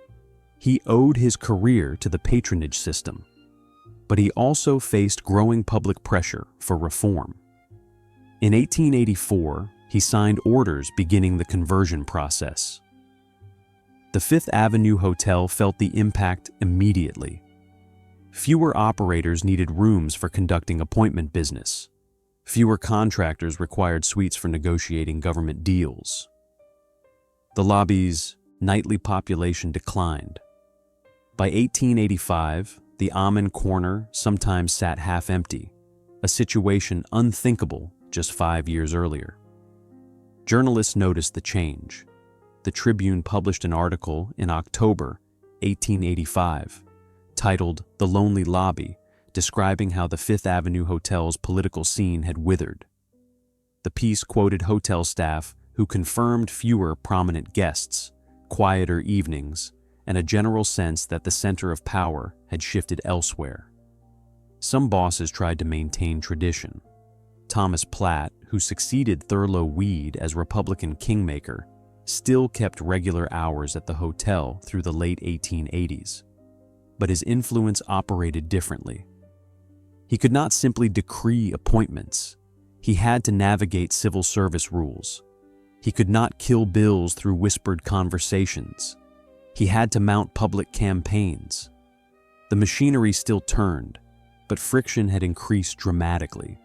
[SPEAKER 1] He owed his career to the patronage system, but he also faced growing public pressure for reform. In 1884, he signed orders beginning the conversion process. The Fifth Avenue Hotel felt the impact immediately. Fewer operators needed rooms for conducting appointment business. Fewer contractors required suites for negotiating government deals. The lobby's nightly population declined. By 1885, the Amen Corner sometimes sat half empty, a situation unthinkable just 5 years earlier. Journalists noticed the change. The Tribune published an article in October 1885 titled "The Lonely Lobby," describing how the Fifth Avenue Hotel's political scene had withered. The piece quoted hotel staff who confirmed fewer prominent guests, quieter evenings, and a general sense that the center of power had shifted elsewhere. Some bosses tried to maintain tradition. Thomas Platt, who succeeded Thurlow Weed as Republican kingmaker, still kept regular hours at the hotel through the late 1880s. But his influence operated differently. He could not simply decree appointments. He had to navigate civil service rules. He could not kill bills through whispered conversations. He had to mount public campaigns. The machinery still turned. but friction had increased dramatically.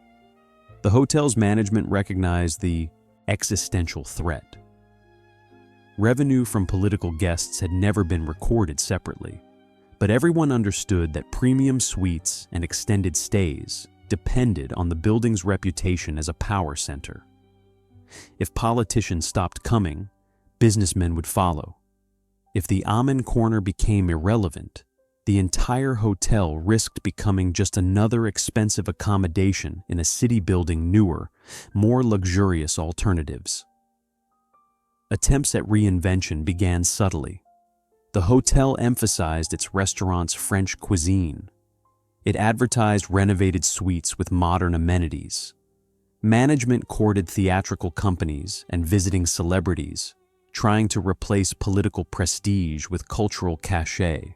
[SPEAKER 1] The hotel's management recognized the existential threat. Revenue from political guests had never been recorded separately, but everyone understood that premium suites and extended stays depended on the building's reputation as a power center. If politicians stopped coming, businessmen would follow. If the Amen Corner became irrelevant, the entire hotel risked becoming just another expensive accommodation in a city building newer, more luxurious alternatives. Attempts at reinvention began subtly. The hotel emphasized its restaurant's French cuisine. It advertised renovated suites with modern amenities. Management courted theatrical companies and visiting celebrities, trying to replace political prestige with cultural cachet.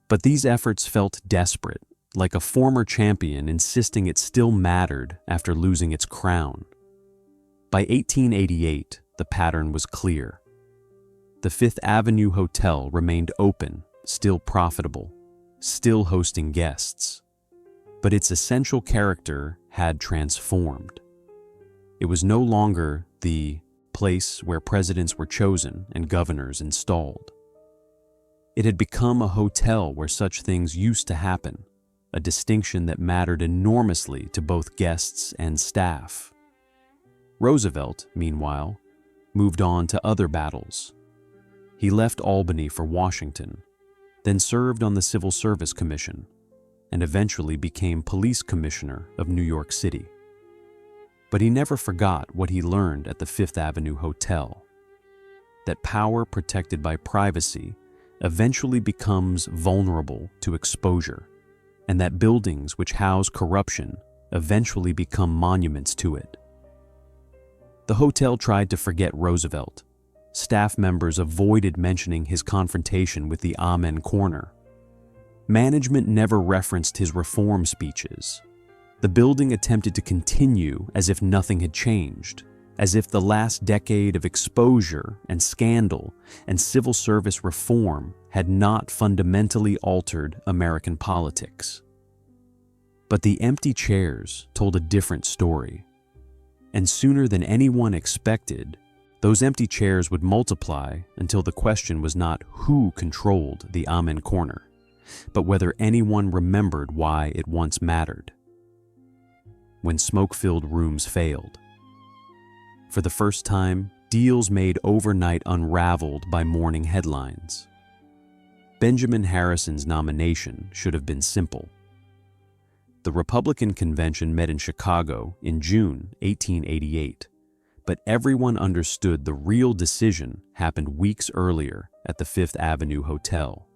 [SPEAKER 1] But these efforts felt desperate, like a former champion insisting it still mattered after losing its crown. By 1888, the pattern was clear. The Fifth Avenue Hotel remained open, still profitable, still hosting guests. But its essential character had transformed. It was no longer the place where presidents were chosen and governors installed. It had become a hotel where such things used to happen, a distinction that mattered enormously to both guests and staff. Roosevelt, meanwhile, moved on to other battles. He left Albany for Washington, then served on the Civil Service Commission, and eventually became police commissioner of New York City. But he never forgot what he learned at the Fifth Avenue Hotel, that power protected by privacy eventually becomes vulnerable to exposure, and that buildings which house corruption eventually become monuments to it. The hotel tried to forget Roosevelt. Staff members avoided mentioning his confrontation with the Amen Corner. Management never referenced his reform speeches. The building attempted to continue as if nothing had changed, as if the last decade of exposure and scandal and civil service reform had not fundamentally altered American politics. But the empty chairs told a different story. And sooner than anyone expected, those empty chairs would multiply until the question was not who controlled the Amen Corner, but whether anyone remembered why it once mattered. When smoke-filled rooms failed. For the first time, deals made overnight unraveled by morning headlines. Benjamin Harrison's nomination should have been simple. The Republican convention met in Chicago in June 1888, but everyone understood the real decision happened weeks earlier at the Fifth Avenue Hotel.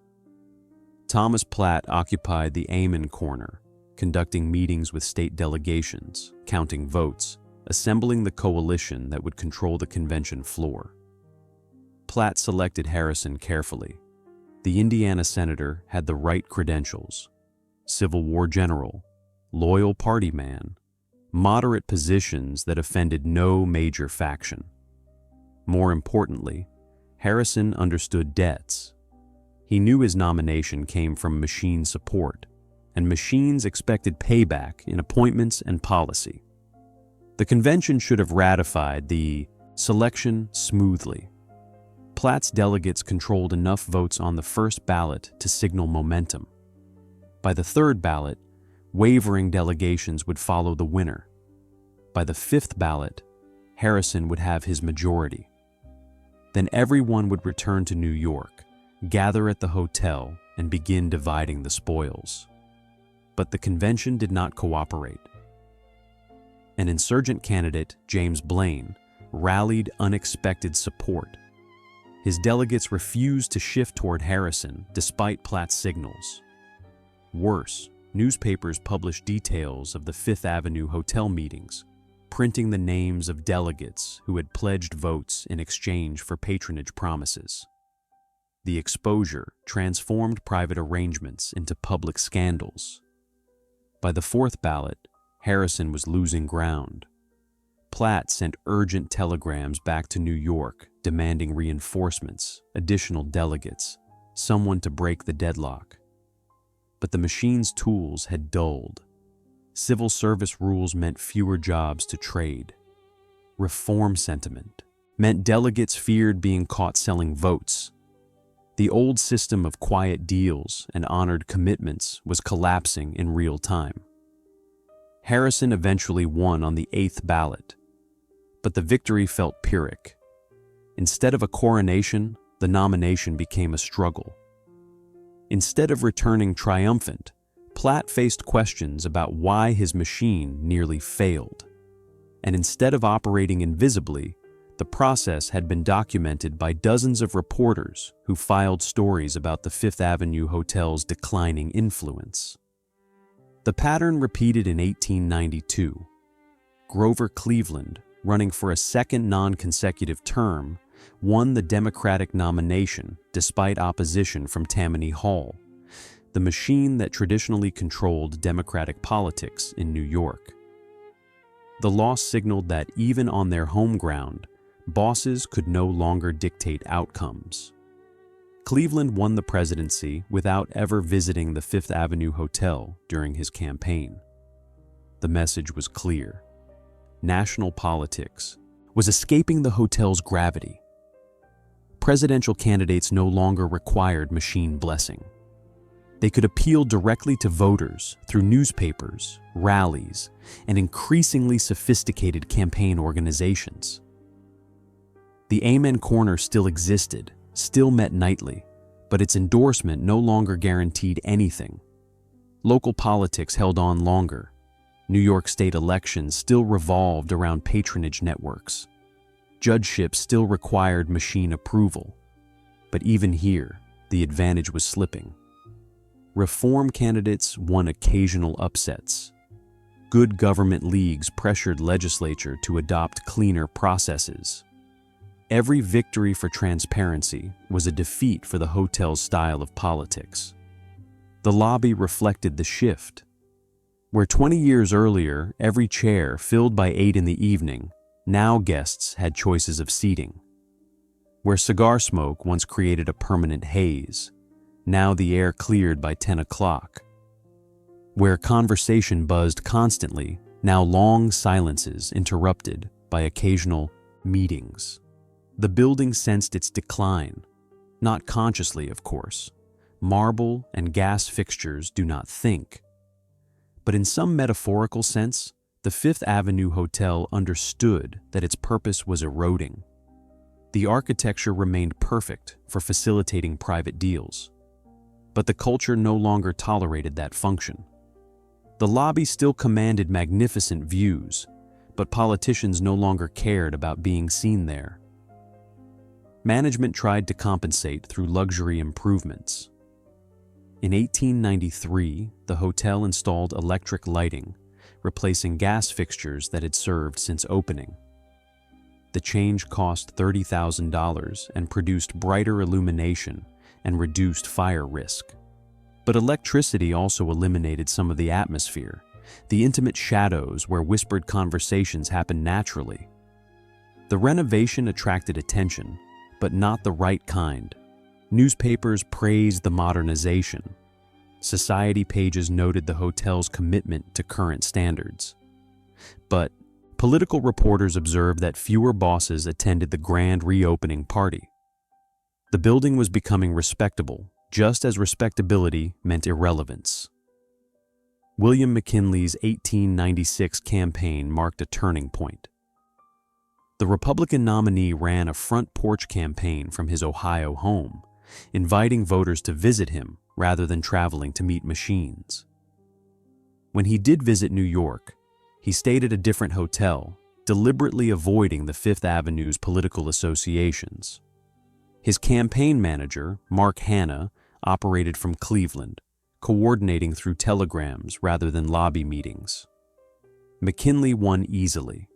[SPEAKER 1] Thomas Platt occupied the Amen Corner, conducting meetings with state delegations, counting votes, assembling the coalition that would control the convention floor. Platt selected Harrison carefully. The Indiana senator had the right credentials: Civil War general, loyal party man, moderate positions that offended no major faction. More importantly, Harrison understood debts. He knew his nomination came from machine support, and machines expected payback in appointments and policy. The convention should have ratified the selection smoothly. Platt's delegates controlled enough votes on the first ballot to signal momentum. By the third ballot, wavering delegations would follow the winner. By the fifth ballot, Harrison would have his majority. Then everyone would return to New York, gather at the hotel, and begin dividing the spoils. But the convention did not cooperate. An insurgent candidate, James Blaine, rallied unexpected support. His delegates refused to shift toward Harrison despite Platt's signals. Worse, newspapers published details of the Fifth Avenue Hotel meetings, printing the names of delegates who had pledged votes in exchange for patronage promises. The exposure transformed private arrangements into public scandals. By the fourth ballot, Harrison was losing ground. Platt sent urgent telegrams back to New York demanding reinforcements, additional delegates, someone to break the deadlock. but the machine's tools had dulled. Civil service rules meant fewer jobs to trade. Reform sentiment meant delegates feared being caught selling votes. The old system of quiet deals and honored commitments was collapsing in real time. Harrison eventually won on the 8th ballot, but the victory felt Pyrrhic. Instead of a coronation, the nomination became a struggle. Instead of returning triumphant, Platt faced questions about why his machine nearly failed. And instead of operating invisibly, the process had been documented by dozens of reporters who filed stories about the Fifth Avenue Hotel's declining influence. The pattern repeated in 1892. Grover Cleveland, running for a second non-consecutive term, won the Democratic nomination despite opposition from Tammany Hall, the machine that traditionally controlled Democratic politics in New York. The loss signaled that even on their home ground, bosses could no longer dictate outcomes. Cleveland won the presidency without ever visiting the Fifth Avenue Hotel during his campaign. The message was clear. National politics was escaping the hotel's gravity. Presidential candidates no longer required machine blessing. They could appeal directly to voters through newspapers, rallies, and increasingly sophisticated campaign organizations. The Amen Corner still existed, still met nightly, but its endorsement no longer guaranteed anything. Local politics held on longer. New York State elections still revolved around patronage networks. Judgeships still required machine approval. But even here, the advantage was slipping. Reform candidates won occasional upsets. Good government leagues pressured legislature to adopt cleaner processes. Every victory for transparency was a defeat for the hotel's style of politics. The lobby reflected the shift. Where 20 years earlier, every chair filled by 8 in the evening, now guests had choices of seating. Where cigar smoke once created a permanent haze, now the air cleared by 10 o'clock. Where conversation buzzed constantly, now long silences interrupted by occasional meetings. The building sensed its decline, not consciously, of course. Marble and gas fixtures do not think. But in some metaphorical sense, the Fifth Avenue Hotel understood that its purpose was eroding. The architecture remained perfect for facilitating private deals, but the culture no longer tolerated that function. The lobby still commanded magnificent views, but politicians no longer cared about being seen there. Management tried to compensate through luxury improvements. In 1893, the hotel installed electric lighting, replacing gas fixtures that had served since opening. The change cost $30,000 and produced brighter illumination and reduced fire risk. But electricity also eliminated some of the atmosphere, the intimate shadows where whispered conversations happened naturally. The renovation attracted attention, but not the right kind. Newspapers praised the modernization. Society pages noted the hotel's commitment to current standards. But political reporters observed that fewer bosses attended the grand reopening party. The building was becoming respectable, just as respectability meant irrelevance. William McKinley's 1896 campaign marked a turning point. The Republican nominee ran a front porch campaign from his Ohio home, inviting voters to visit him rather than traveling to meet machines. When he did visit New York, he stayed at a different hotel, deliberately avoiding the Fifth Avenue's political associations. His campaign manager, Mark Hanna, operated from Cleveland, coordinating through telegrams rather than lobby meetings. McKinley won easily,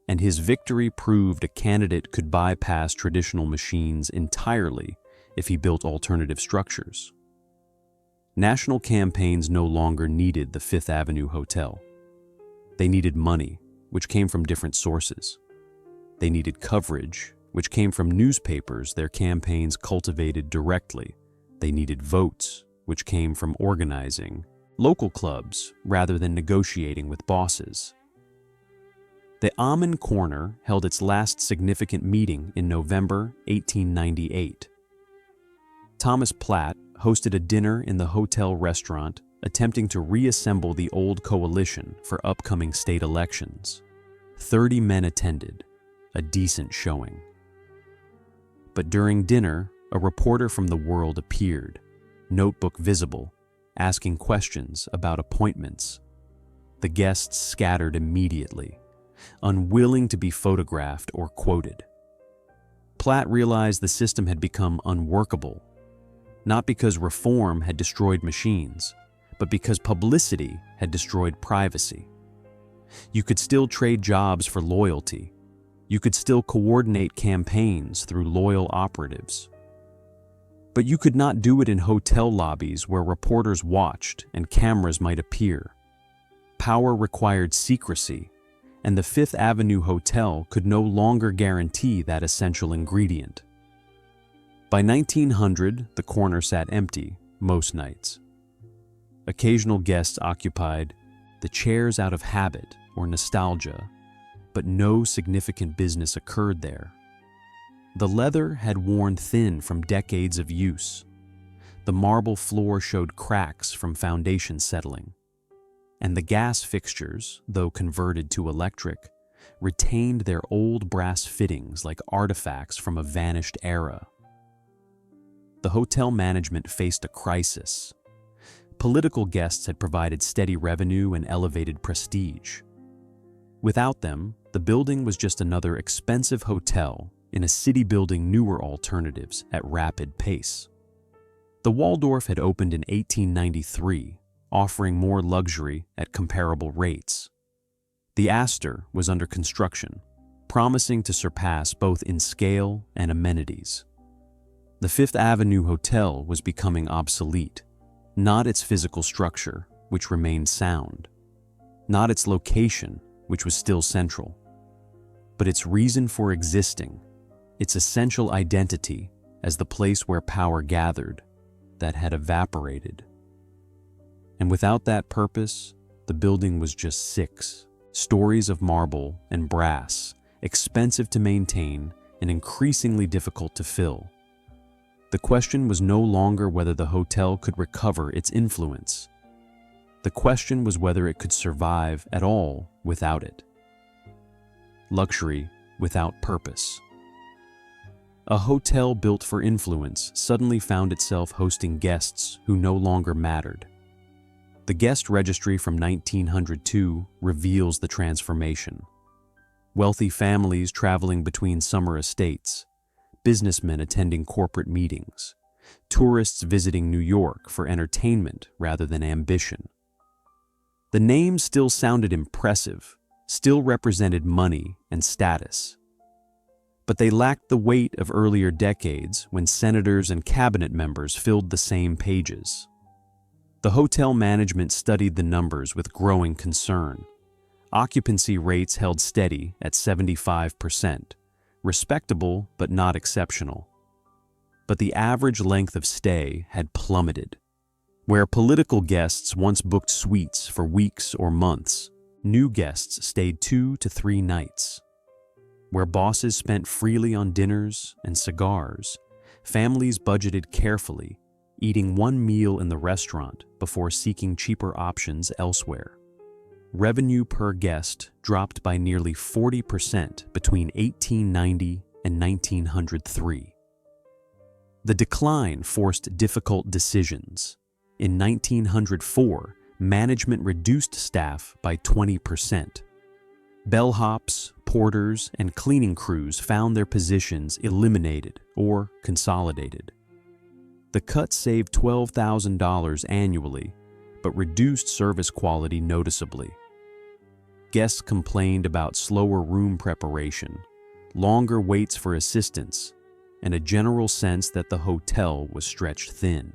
[SPEAKER 1] and his victory proved a candidate could bypass traditional machines entirely if he built alternative structures. National campaigns no longer needed the Fifth Avenue Hotel. They needed money, which came from different sources. They needed coverage, which came from newspapers their campaigns cultivated directly. They needed votes, which came from organizing local clubs rather than negotiating with bosses. The Amen Corner held its last significant meeting in November 1898. Thomas Platt hosted a dinner in the hotel restaurant, attempting to reassemble the old coalition for upcoming state elections. 30 men attended, a decent showing. But during dinner, a reporter from the World appeared, notebook visible, asking questions about appointments. The guests scattered immediately, unwilling to be photographed or quoted. Platt realized the system had become unworkable, not because reform had destroyed machines, but because publicity had destroyed privacy. You could still trade jobs for loyalty. You could still coordinate campaigns through loyal operatives. But you could not do it in hotel lobbies where reporters watched and cameras might appear. Power required secrecy, and the Fifth Avenue Hotel could no longer guarantee that essential ingredient. By 1900, the corner sat empty most nights. Occasional guests occupied the chairs out of habit or nostalgia, but no significant business occurred there. The leather had worn thin from decades of use. The marble floor showed cracks from foundation settling. And the gas fixtures, though converted to electric, retained their old brass fittings like artifacts from a vanished era. The hotel management faced a crisis. Political guests had provided steady revenue and elevated prestige. Without them, the building was just another expensive hotel in a city building newer alternatives at rapid pace. The Waldorf had opened in 1893, offering more luxury at comparable rates. The Astor was under construction, promising to surpass both in scale and amenities. The Fifth Avenue Hotel was becoming obsolete, not its physical structure, which remained sound, not its location, which was still central, but its reason for existing, its essential identity as the place where power gathered, that had evaporated. And without that purpose, the building was just 6 stories of marble and brass, expensive to maintain and increasingly difficult to fill. The question was no longer whether the hotel could recover its influence. The question was whether it could survive at all without it. Luxury without purpose. A hotel built for influence suddenly found itself hosting guests who no longer mattered. The guest registry from 1902 reveals the transformation. Wealthy families traveling between summer estates, businessmen attending corporate meetings, tourists visiting New York for entertainment rather than ambition. The names still sounded impressive, still represented money and status. But they lacked the weight of earlier decades when senators and cabinet members filled the same pages. The hotel management studied the numbers with growing concern. Occupancy rates held steady at 75%, respectable but not exceptional. But the average length of stay had plummeted. Where political guests once booked suites for weeks or months, new guests stayed 2 to 3 nights. Where bosses spent freely on dinners and cigars, families budgeted carefully, eating one meal in the restaurant before seeking cheaper options elsewhere. Revenue per guest dropped by nearly 40% between 1890 and 1903. The decline forced difficult decisions. In 1904, management reduced staff by 20%. Bellhops, porters, and cleaning crews found their positions eliminated or consolidated. The cut saved $12,000 annually, but reduced service quality noticeably. Guests complained about slower room preparation, longer waits for assistance, and a general sense that the hotel was stretched thin.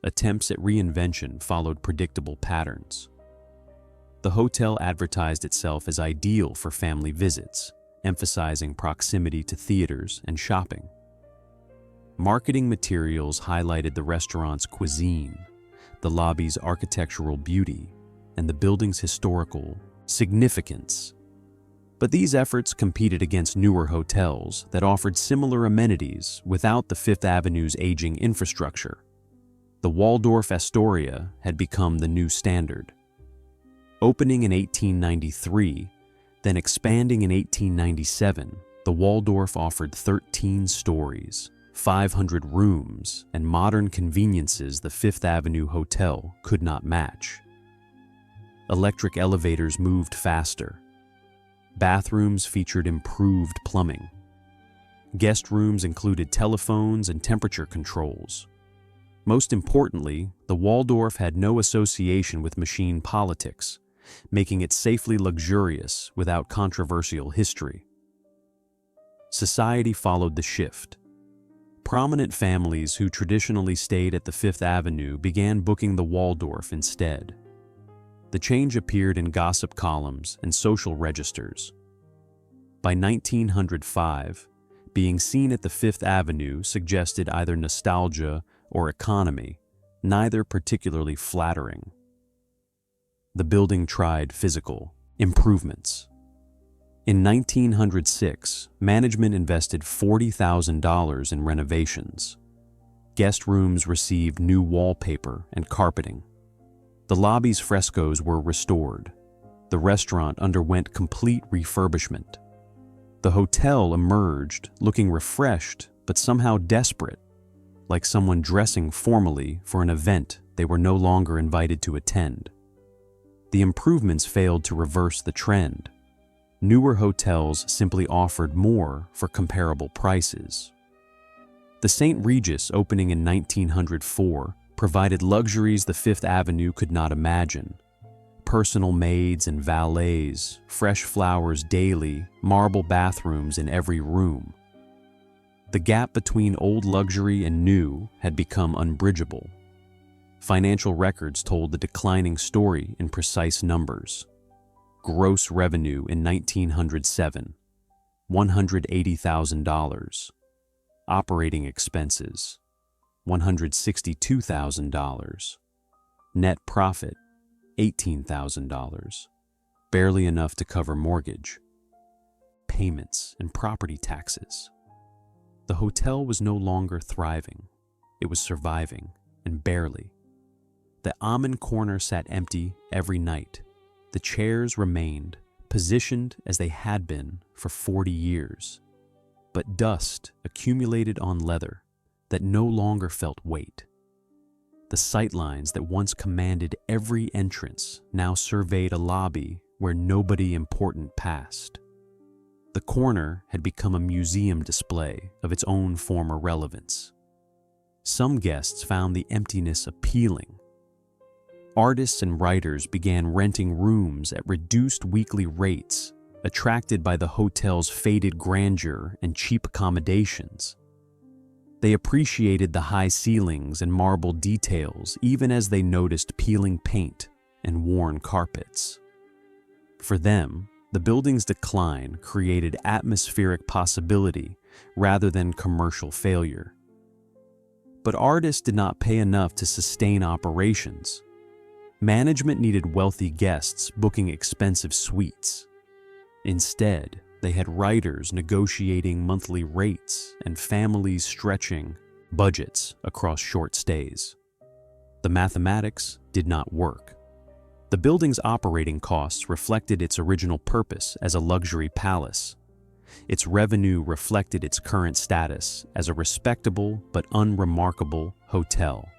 [SPEAKER 1] Attempts at reinvention followed predictable patterns. The hotel advertised itself as ideal for family visits, emphasizing proximity to theaters and shopping. Marketing materials highlighted the restaurant's cuisine, the lobby's architectural beauty, and the building's historical significance. But these efforts competed against newer hotels that offered similar amenities without the Fifth Avenue's aging infrastructure. The Waldorf Astoria had become the new standard. Opening in 1893, then expanding in 1897, the Waldorf offered 13 stories, 500 rooms, and modern conveniences the Fifth Avenue Hotel could not match. Electric elevators moved faster. Bathrooms featured improved plumbing. Guest rooms included telephones and temperature controls. Most importantly, the Waldorf had no association with machine politics, making it safely luxurious without controversial history. Society followed the shift. Prominent families who traditionally stayed at the Fifth Avenue began booking the Waldorf instead. The change appeared in gossip columns and social registers. By 1905, being seen at the Fifth Avenue suggested either nostalgia or economy, neither particularly flattering. The building tried physical improvements. In 1906, management invested $40,000 in renovations. Guest rooms received new wallpaper and carpeting. The lobby's frescoes were restored. The restaurant underwent complete refurbishment. The hotel emerged looking refreshed but somehow desperate, like someone dressing formally for an event they were no longer invited to attend. The improvements failed to reverse the trend. Newer hotels simply offered more for comparable prices. The St. Regis, opening in 1904, provided luxuries the Fifth Avenue could not imagine. Personal maids and valets, fresh flowers daily, marble bathrooms in every room. The gap between old luxury and new had become unbridgeable. Financial records told the declining story in precise numbers. Gross revenue in 1907, $180,000. Operating expenses, $162,000. Net profit, $18,000. Barely enough to cover mortgage. Payments and property taxes. The hotel was no longer thriving. It was surviving, and barely. The Amen corner sat empty every night. The chairs remained, positioned as they had been for 40 years. But dust accumulated on leather that no longer felt weight. The sightlines that once commanded every entrance now surveyed a lobby where nobody important passed. The corner had become a museum display of its own former relevance. Some guests found the emptiness appealing. Artists and writers began renting rooms at reduced weekly rates, attracted by the hotel's faded grandeur and cheap accommodations. They appreciated the high ceilings and marble details even as they noticed peeling paint and worn carpets. For them, the building's decline created atmospheric possibility rather than commercial failure. But artists did not pay enough to sustain operations. Management needed wealthy guests booking expensive suites. Instead, they had writers negotiating monthly rates and families stretching budgets across short stays. The mathematics did not work. The building's operating costs reflected its original purpose as a luxury palace. Its revenue reflected its current status as a respectable but unremarkable hotel.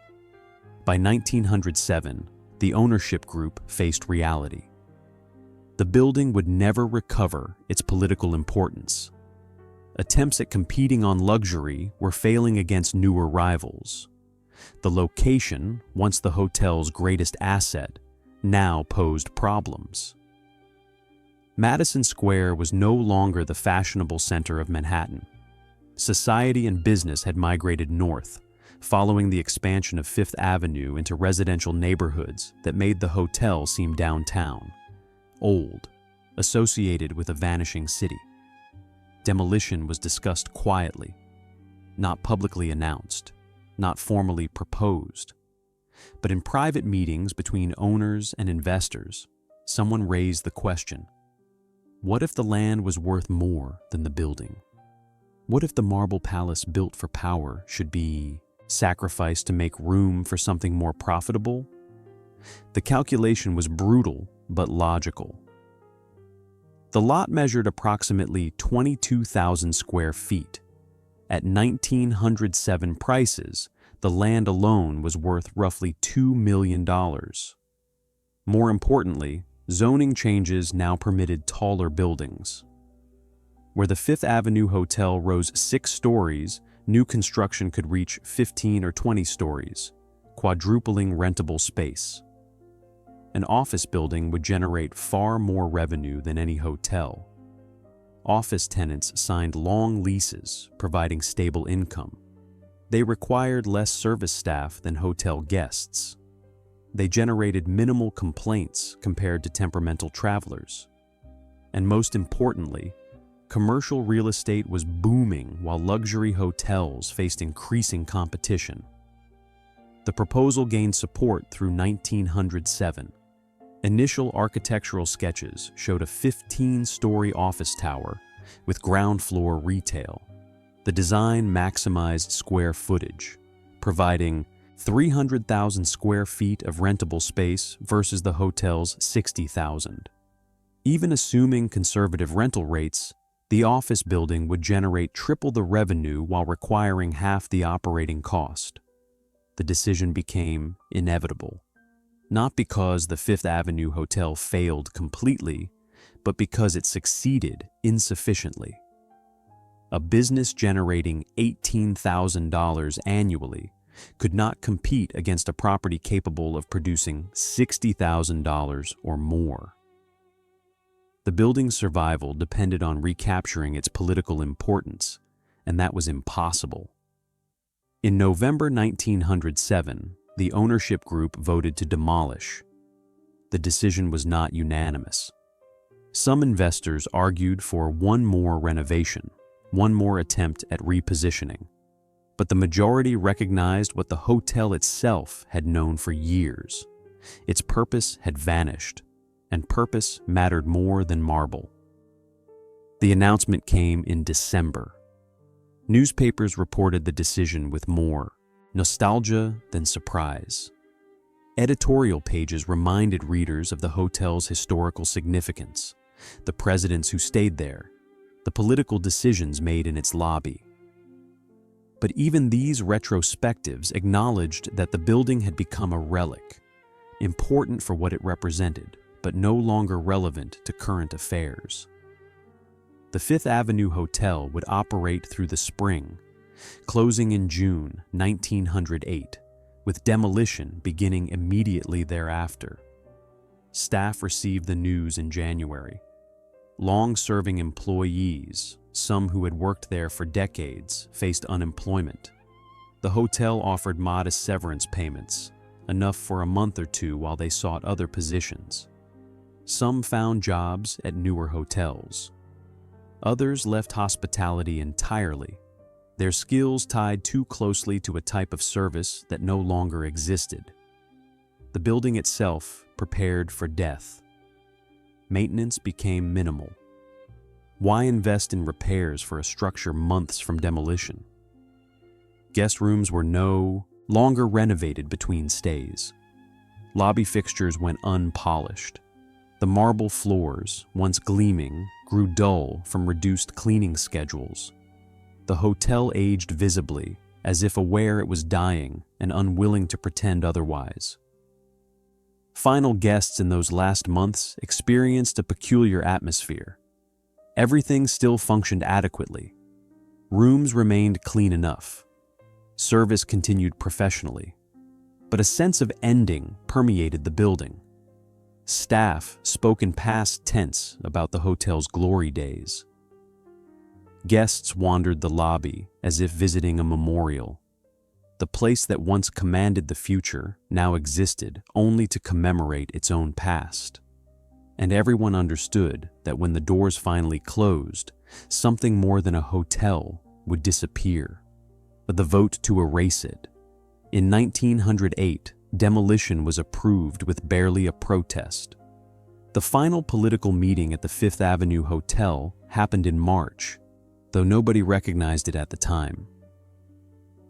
[SPEAKER 1] By 1907, the ownership group faced reality. The building would never recover its political importance. Attempts at competing on luxury were failing against newer rivals. The location, once the hotel's greatest asset, now posed problems. Madison Square was no longer the fashionable center of Manhattan. Society and business had migrated north, following the expansion of Fifth Avenue into residential neighborhoods that made the hotel seem downtown, old, associated with a vanishing city. Demolition was discussed quietly. not publicly announced, not formally proposed. But in private meetings between owners and investors, someone raised the question, what if the land was worth more than the building? What if the marble palace built for power should be sacrificed to make room for something more profitable? The calculation was brutal but logical. The lot measured approximately 22,000 square feet. At 1907 prices, the land alone was worth roughly $2 million. More importantly, zoning changes now permitted taller buildings. Where the Fifth Avenue Hotel rose 6 stories, new construction could reach 15 or 20 stories, quadrupling rentable space. An office building would generate far more revenue than any hotel. Office tenants signed long leases, providing stable income. They required less service staff than hotel guests. They generated minimal complaints compared to temperamental travelers. And most importantly, commercial real estate was booming while luxury hotels faced increasing competition. The proposal gained support through 1907. Initial architectural sketches showed a 15-story office tower with ground floor retail. The design maximized square footage, providing 300,000 square feet of rentable space versus the hotel's 60,000. Even assuming conservative rental rates, the office building would generate triple the revenue while requiring half the operating cost. The decision became inevitable. Not because the Fifth Avenue Hotel failed completely, but because it succeeded insufficiently. A business generating $18,000 annually could not compete against a property capable of producing $60,000 or more. The building's survival depended on recapturing its political importance, and that was impossible. In November 1907, the ownership group voted to demolish. The decision was not unanimous. Some investors argued for one more renovation, one more attempt at repositioning. But the majority recognized what the hotel itself had known for years. Its purpose had vanished, and purpose mattered more than marble. The announcement came in December. Newspapers reported the decision with more nostalgia than surprise. Editorial pages reminded readers of the hotel's historical significance, the presidents who stayed there, the political decisions made in its lobby. But even these retrospectives acknowledged that the building had become a relic, important for what it represented, but no longer relevant to current affairs. The Fifth Avenue Hotel would operate through the spring, closing in June 1908, with demolition beginning immediately thereafter. Staff received the news in January. Long-serving employees, some who had worked there for decades, faced unemployment. The hotel offered modest severance payments, enough for a month or two while they sought other positions. Some found jobs at newer hotels. Others left hospitality entirely, their skills tied too closely to a type of service that no longer existed. The building itself prepared for death. Maintenance became minimal. Why invest in repairs for a structure months from demolition? Guest rooms were no longer renovated between stays. Lobby fixtures went unpolished. The marble floors, once gleaming, grew dull from reduced cleaning schedules. The hotel aged visibly, as if aware it was dying and unwilling to pretend otherwise. Final guests in those last months experienced a peculiar atmosphere. Everything still functioned adequately. Rooms remained clean enough. Service continued professionally. But a sense of ending permeated the building. Staff spoke in past tense about the hotel's glory days. Guests wandered the lobby as if visiting a memorial. The place that once commanded the future now existed only to commemorate its own past. And everyone understood that when the doors finally closed, something more than a hotel would disappear. the vote to erase it. In 1908, demolition was approved with barely a protest. The final political meeting at the Fifth Avenue Hotel happened in March, though nobody recognized it at the time.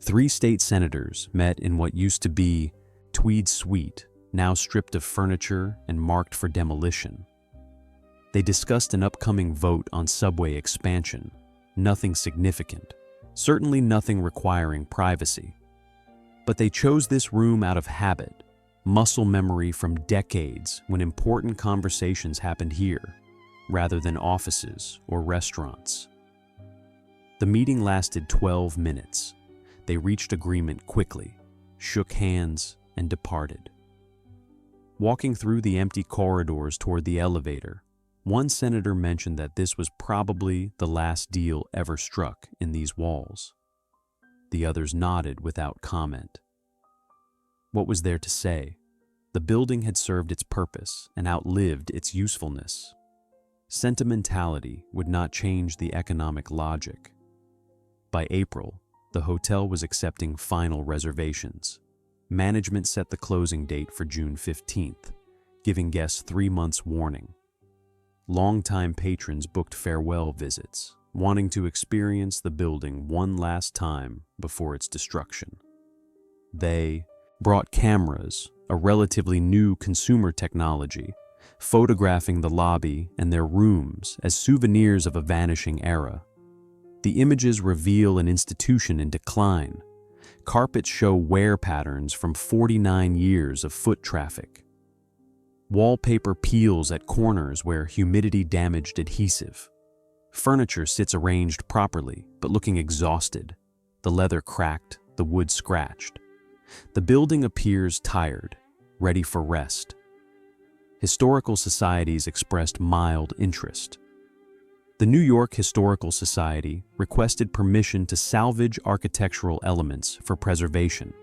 [SPEAKER 1] 3 state senators met in what used to be Tweed Suite, now stripped of furniture and marked for demolition. They discussed an upcoming vote on subway expansion, nothing significant, certainly nothing requiring privacy. But they chose this room out of habit, muscle memory from decades when important conversations happened here, rather than offices or restaurants. The meeting lasted 12 minutes. They reached agreement quickly, shook hands, and departed. Walking through the empty corridors toward the elevator, one senator mentioned that this was probably the last deal ever struck in these walls. The others nodded without comment. What was there to say? The building had served its purpose and outlived its usefulness. Sentimentality would not change the economic logic. By April, the hotel was accepting final reservations. Management set the closing date for June 15th, giving guests 3 months' warning. Longtime patrons booked farewell visits, wanting to experience the building one last time before its destruction. They brought cameras, a relatively new consumer technology, photographing the lobby and their rooms as souvenirs of a vanishing era. The images reveal an institution in decline. Carpets show wear patterns from 49 years of foot traffic. Wallpaper peels at corners where humidity damaged adhesive. Furniture sits arranged properly, but looking exhausted. The leather cracked, the wood scratched. The building appears tired, ready for rest. Historical societies expressed mild interest. The New York Historical Society requested permission to salvage architectural elements for preservation.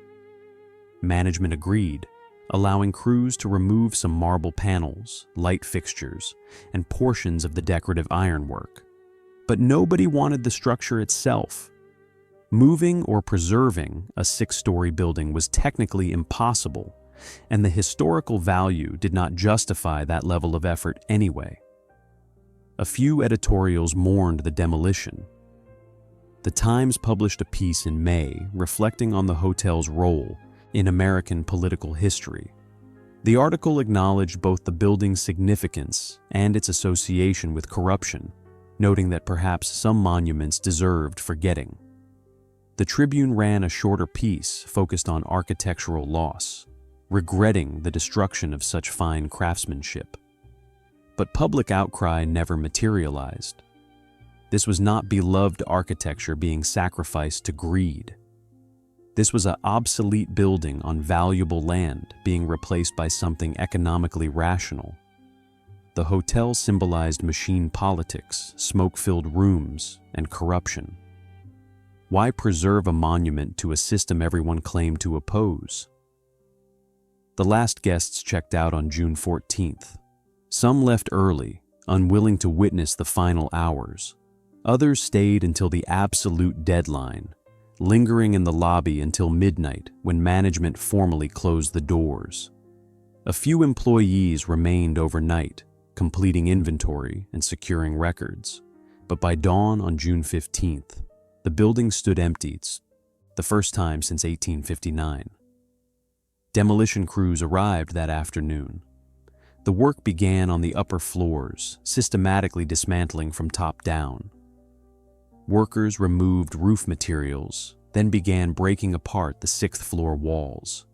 [SPEAKER 1] Management agreed, allowing crews to remove some marble panels, light fixtures, and portions of the decorative ironwork. But nobody wanted the structure itself. Moving or preserving a 6-story building was technically impossible, and the historical value did not justify that level of effort anyway. A few editorials mourned the demolition. The Times published a piece in May reflecting on the hotel's role in American political history. The article acknowledged both the building's significance and its association with corruption, noting that perhaps some monuments deserved forgetting. The Tribune ran a shorter piece focused on architectural loss, regretting the destruction of such fine craftsmanship. But public outcry never materialized. This was not beloved architecture being sacrificed to greed. This was an obsolete building on valuable land being replaced by something economically rational. The hotel symbolized machine politics, smoke-filled rooms, and corruption. Why preserve a monument to a system everyone claimed to oppose? The last guests checked out on June 14th. Some left early, unwilling to witness the final hours. Others stayed until the absolute deadline, lingering in the lobby until midnight when management formally closed the doors. A few employees remained overnight, completing inventory and securing records. But by dawn on June 15th, the building stood empty, the first time since 1859. Demolition crews arrived that afternoon. The work began on the upper floors, systematically dismantling from top down. Workers removed roof materials, then began breaking apart the 6th floor walls.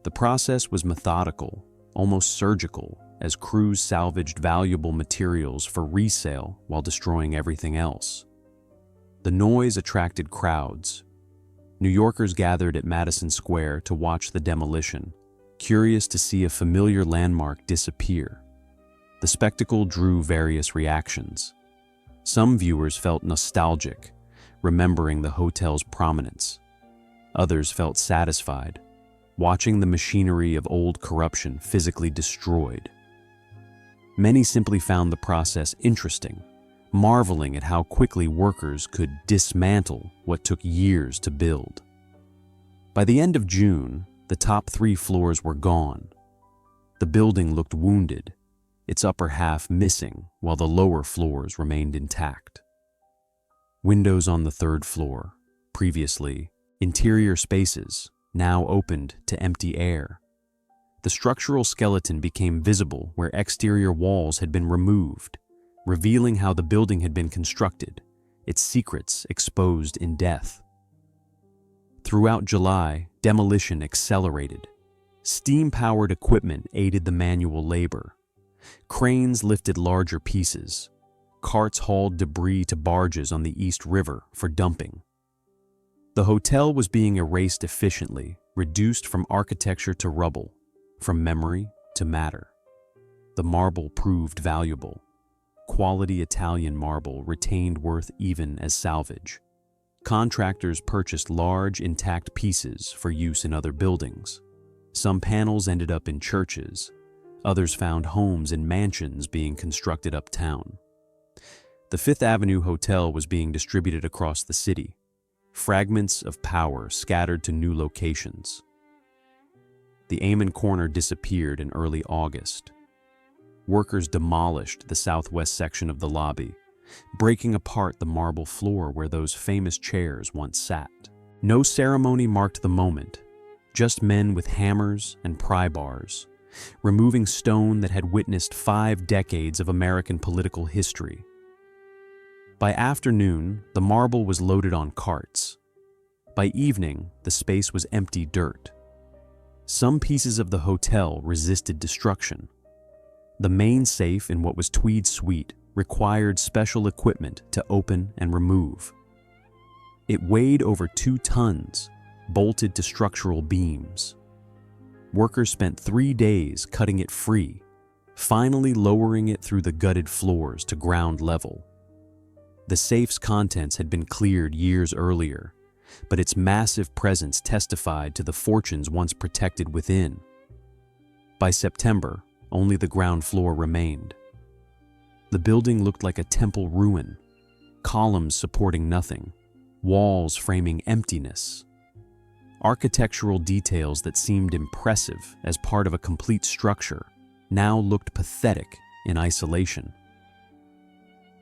[SPEAKER 1] The process was methodical, almost surgical, as crews salvaged valuable materials for resale while destroying everything else. The noise attracted crowds. New Yorkers gathered at Madison Square to watch the demolition, curious to see a familiar landmark disappear. The spectacle drew various reactions. Some viewers felt nostalgic, remembering the hotel's prominence. Others felt satisfied, watching the machinery of old corruption physically destroyed. Many simply found the process interesting, marveling at how quickly workers could dismantle what took years to build. By the end of June, the top 3 floors were gone. The building looked wounded, its upper half missing while the lower floors remained intact. Windows on the 3rd floor, previously interior spaces, now opened to empty air. The structural skeleton became visible where exterior walls had been removed, revealing how the building had been constructed, its secrets exposed in death. Throughout July, demolition accelerated. Steam-powered equipment aided the manual labor. Cranes lifted larger pieces. Carts hauled debris to barges on the East River for dumping. The hotel was being erased efficiently, reduced from architecture to rubble, from memory to matter. The marble proved valuable. Quality Italian marble retained worth even as salvage. Contractors purchased large, intact pieces for use in other buildings. Some panels ended up in churches. Others found homes and mansions being constructed uptown. The Fifth Avenue Hotel was being distributed across the city. Fragments of power scattered to new locations. The Amen Corner disappeared in early August. Workers demolished the southwest section of the lobby, breaking apart the marble floor where those famous chairs once sat. No ceremony marked the moment, just men with hammers and pry bars, removing stone that had witnessed 5 decades of American political history. By afternoon, the marble was loaded on carts. By evening, the space was empty dirt. Some pieces of the hotel resisted destruction. The main safe in what was Tweed Suite required special equipment to open and remove. It weighed over 2 tons, bolted to structural beams. Workers spent 3 days cutting it free, finally lowering it through the gutted floors to ground level. The safe's contents had been cleared years earlier, but its massive presence testified to the fortunes once protected within. By September, only the ground floor remained. The building looked like a temple ruin, columns supporting nothing, walls framing emptiness. Architectural details that seemed impressive as part of a complete structure now looked pathetic in isolation.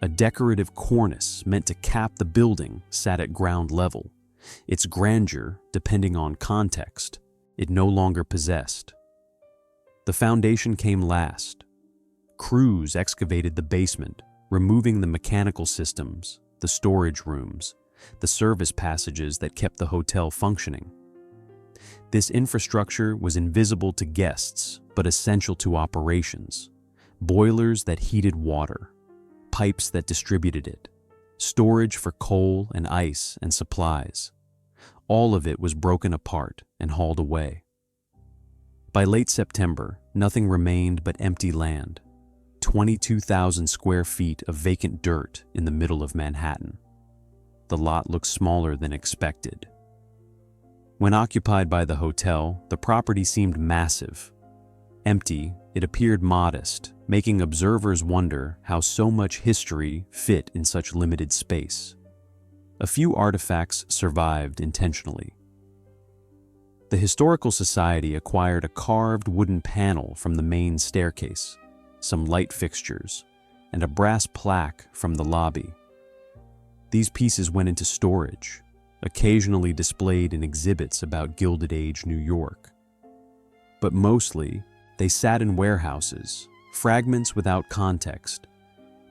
[SPEAKER 1] A decorative cornice meant to cap the building sat at ground level, its grandeur depending on context it no longer possessed. The foundation came last. Crews excavated the basement, removing the mechanical systems, the storage rooms, the service passages that kept the hotel functioning. This infrastructure was invisible to guests, but essential to operations. Boilers that heated water, pipes that distributed it, storage for coal and ice and supplies. All of it was broken apart and hauled away. By late September, nothing remained but empty land, 22,000 square feet of vacant dirt in the middle of Manhattan. The lot looked smaller than expected. When occupied by the hotel, the property seemed massive. Empty, it appeared modest, making observers wonder how so much history fit in such limited space. A few artifacts survived intentionally. The Historical Society acquired a carved wooden panel from the main staircase, some light fixtures, and a brass plaque from the lobby. These pieces went into storage, occasionally displayed in exhibits about Gilded Age New York. But mostly, they sat in warehouses, fragments without context,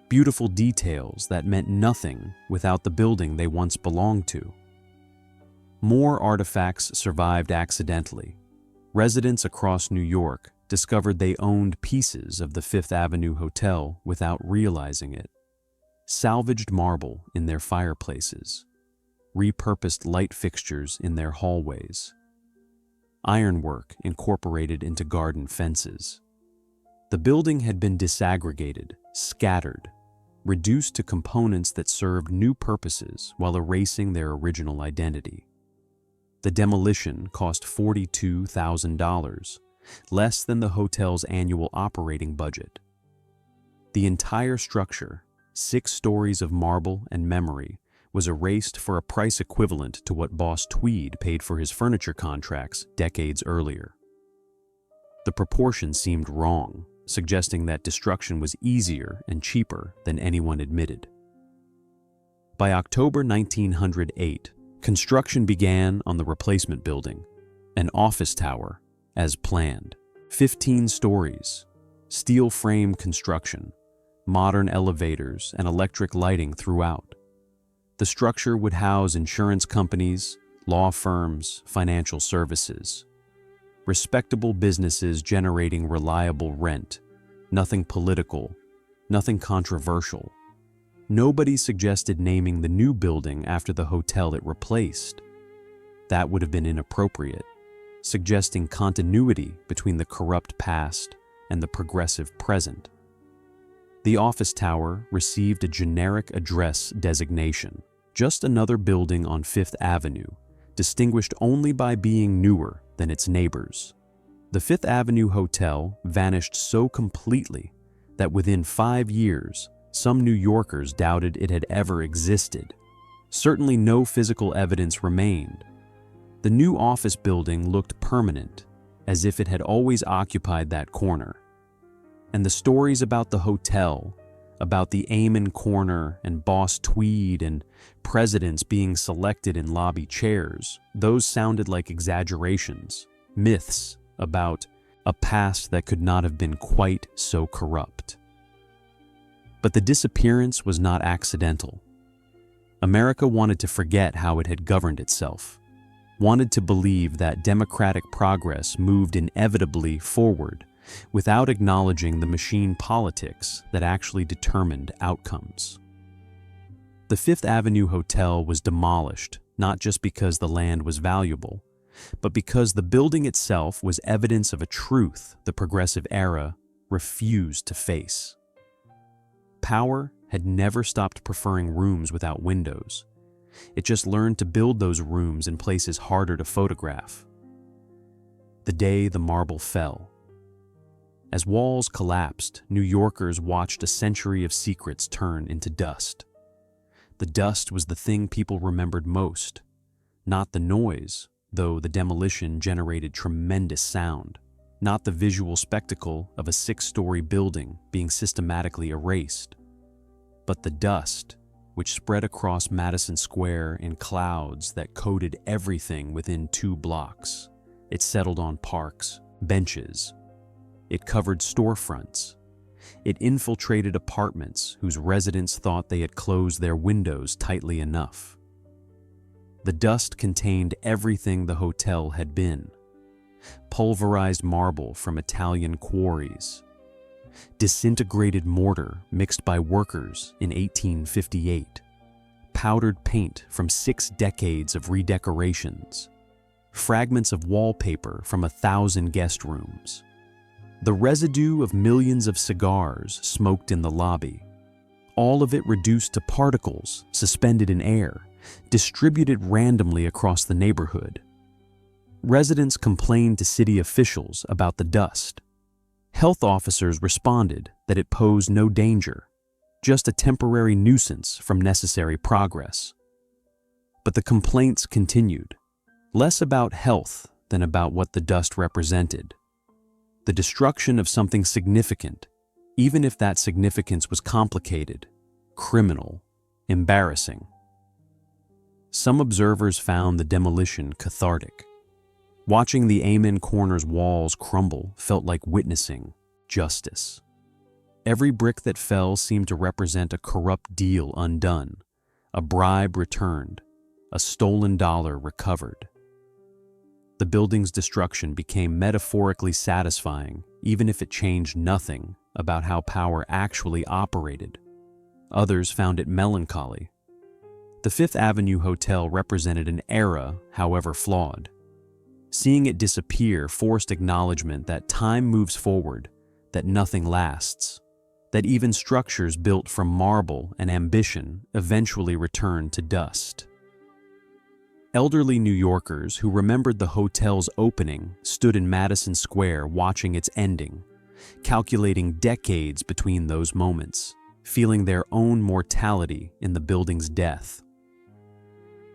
[SPEAKER 1] beautiful details that meant nothing without the building they once belonged to. More artifacts survived accidentally. Residents across New York discovered they owned pieces of the Fifth Avenue Hotel without realizing it. Salvaged marble in their fireplaces, repurposed light fixtures in their hallways, ironwork incorporated into garden fences. The building had been disaggregated, scattered, reduced to components that served new purposes while erasing their original identity. The demolition cost $42,000, less than the hotel's annual operating budget. The entire structure, 6 stories of marble and memory was erased for a price equivalent to what Boss Tweed paid for his furniture contracts decades earlier. The proportion seemed wrong, suggesting that destruction was easier and cheaper than anyone admitted. By October 1908, construction began on the replacement building, an office tower, as planned. 15 stories, steel frame construction, modern elevators, and electric lighting throughout. The structure would house insurance companies, law firms, financial services. Respectable businesses generating reliable rent, nothing political, nothing controversial. Nobody suggested naming the new building after the hotel it replaced. That would have been inappropriate, suggesting continuity between the corrupt past and the progressive present. The office tower received a generic address designation, just another building on Fifth Avenue, distinguished only by being newer than its neighbors. The Fifth Avenue Hotel vanished so completely that within 5 years, some New Yorkers doubted it had ever existed. Certainly no physical evidence remained. The new office building looked permanent, as if it had always occupied that corner. And the stories about the hotel, about the Amen Corner and Boss Tweed and presidents being selected in lobby chairs, those sounded like exaggerations, myths about a past that could not have been quite so corrupt. But the disappearance was not accidental. America wanted to forget how it had governed itself, wanted to believe that democratic progress moved inevitably forward without acknowledging the machine politics that actually determined outcomes. The Fifth Avenue Hotel was demolished not just because the land was valuable, but because the building itself was evidence of a truth the progressive era refused to face. Power had never stopped preferring rooms without windows. It just learned to build those rooms in places harder to photograph. The day the marble fell. As walls collapsed, New Yorkers watched a century of secrets turn into dust. The dust was the thing people remembered most, not the noise, though the demolition generated tremendous sound, not the visual spectacle of a 6-story building being systematically erased, but the dust, which spread across Madison Square in clouds that coated everything within 2 blocks. It settled on parks, benches. It covered storefronts. It infiltrated apartments whose residents thought they had closed their windows tightly enough. The dust contained everything the hotel had been. Pulverized marble from Italian quarries, disintegrated mortar mixed by workers in 1858, powdered paint from 6 decades of redecorations, fragments of wallpaper from 1,000 guest rooms, the residue of millions of cigars smoked in the lobby, all of it reduced to particles suspended in air, distributed randomly across the neighborhood. Residents complained to city officials about the dust. Health officers responded that it posed no danger, just a temporary nuisance from necessary progress. But the complaints continued, less about health than about what the dust represented. The destruction of something significant, even if that significance was complicated, criminal, embarrassing. Some observers found the demolition cathartic. Watching the Amen Corner's walls crumble felt like witnessing justice. Every brick that fell seemed to represent a corrupt deal undone, a bribe returned, a stolen dollar recovered. The building's destruction became metaphorically satisfying, even if it changed nothing about how power actually operated. Others found it melancholy. The Fifth Avenue Hotel represented an era, however flawed. Seeing it disappear forced acknowledgement that time moves forward, that nothing lasts, that even structures built from marble and ambition eventually return to dust. Elderly New Yorkers who remembered the hotel's opening stood in Madison Square watching its ending, calculating decades between those moments. feeling their own mortality in the building's death.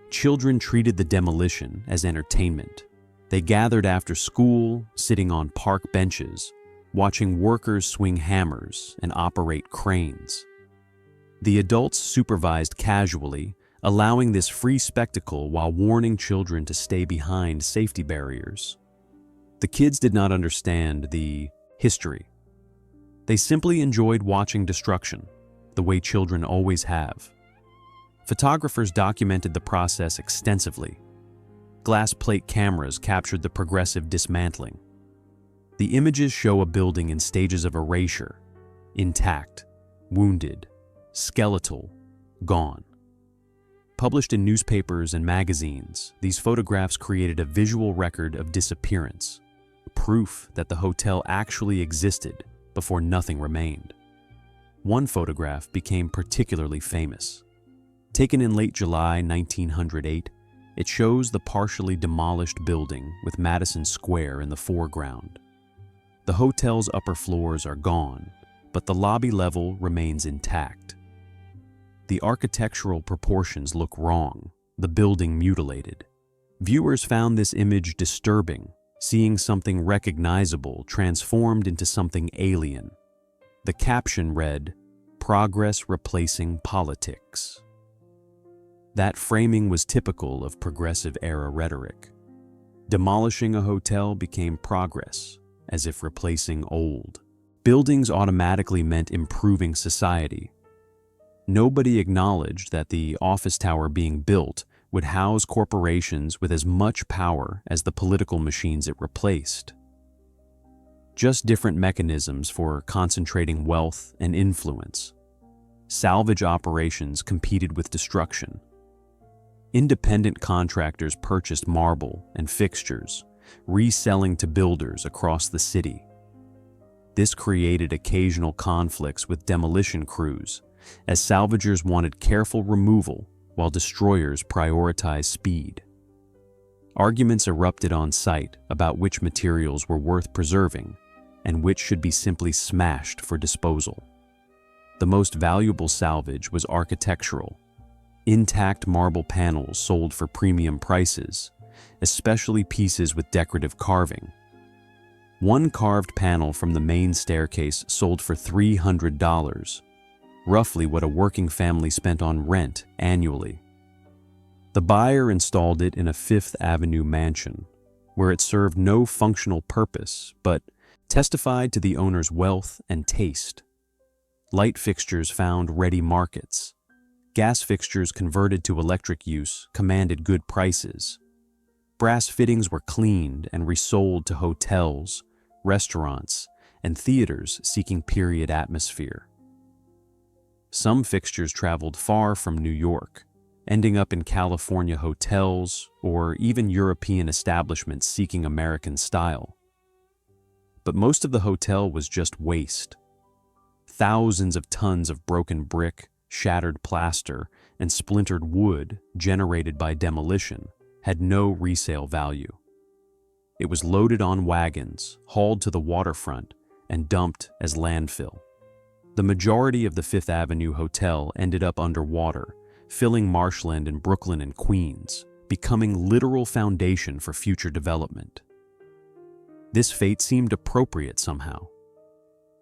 [SPEAKER 1] Children treated the demolition as entertainment. They gathered after school, sitting on park benches, watching workers swing hammers and operate cranes. The adults supervised casually, allowing this free spectacle while warning children to stay behind safety barriers. The kids did not understand the history. They simply enjoyed watching destruction, the way children always have. Photographers documented the process extensively. Glass plate cameras captured the progressive dismantling. The images show a building in stages of erasure, intact, wounded, skeletal, gone. Published in newspapers and magazines, these photographs created a visual record of disappearance, proof that the hotel actually existed before nothing remained. One photograph became particularly famous. Taken in late July 1908, it shows the partially demolished building with Madison Square in the foreground. The hotel's upper floors are gone, but the lobby level remains intact. The architectural proportions look wrong, the building mutilated. Viewers found this image disturbing, seeing something recognizable transformed into something alien. The caption read, "Progress replacing politics." That framing was typical of progressive-era rhetoric. Demolishing a hotel became progress, as if replacing old. Buildings automatically meant improving society. Nobody acknowledged that the office tower being built would house corporations with as much power as the political machines it replaced. Just different mechanisms for concentrating wealth and influence. Salvage operations competed with destruction. Independent contractors purchased marble and fixtures, reselling to builders across the city. This created occasional conflicts with demolition crews, as salvagers wanted careful removal while destroyers prioritized speed. Arguments erupted on site about which materials were worth preserving and which should be simply smashed for disposal. The most valuable salvage was architectural. Intact marble panels sold for premium prices, especially pieces with decorative carving. One carved panel from the main staircase sold for $300, roughly what a working family spent on rent annually. The buyer installed it in a Fifth Avenue mansion, where it served no functional purpose, but testified to the owner's wealth and taste. Light fixtures found ready markets. Gas fixtures converted to electric use commanded good prices. Brass fittings were cleaned and resold to hotels, restaurants, and theaters seeking period atmosphere. Some fixtures traveled far from New York, ending up in California hotels or even European establishments seeking American style. But most of the hotel was just waste. Thousands of tons of broken brick, shattered plaster, and splintered wood generated by demolition had no resale value. It was loaded on wagons, hauled to the waterfront, and dumped as landfill. The majority of the Fifth Avenue Hotel ended up underwater, filling marshland in Brooklyn and Queens, becoming literal foundation for future development. This fate seemed appropriate somehow.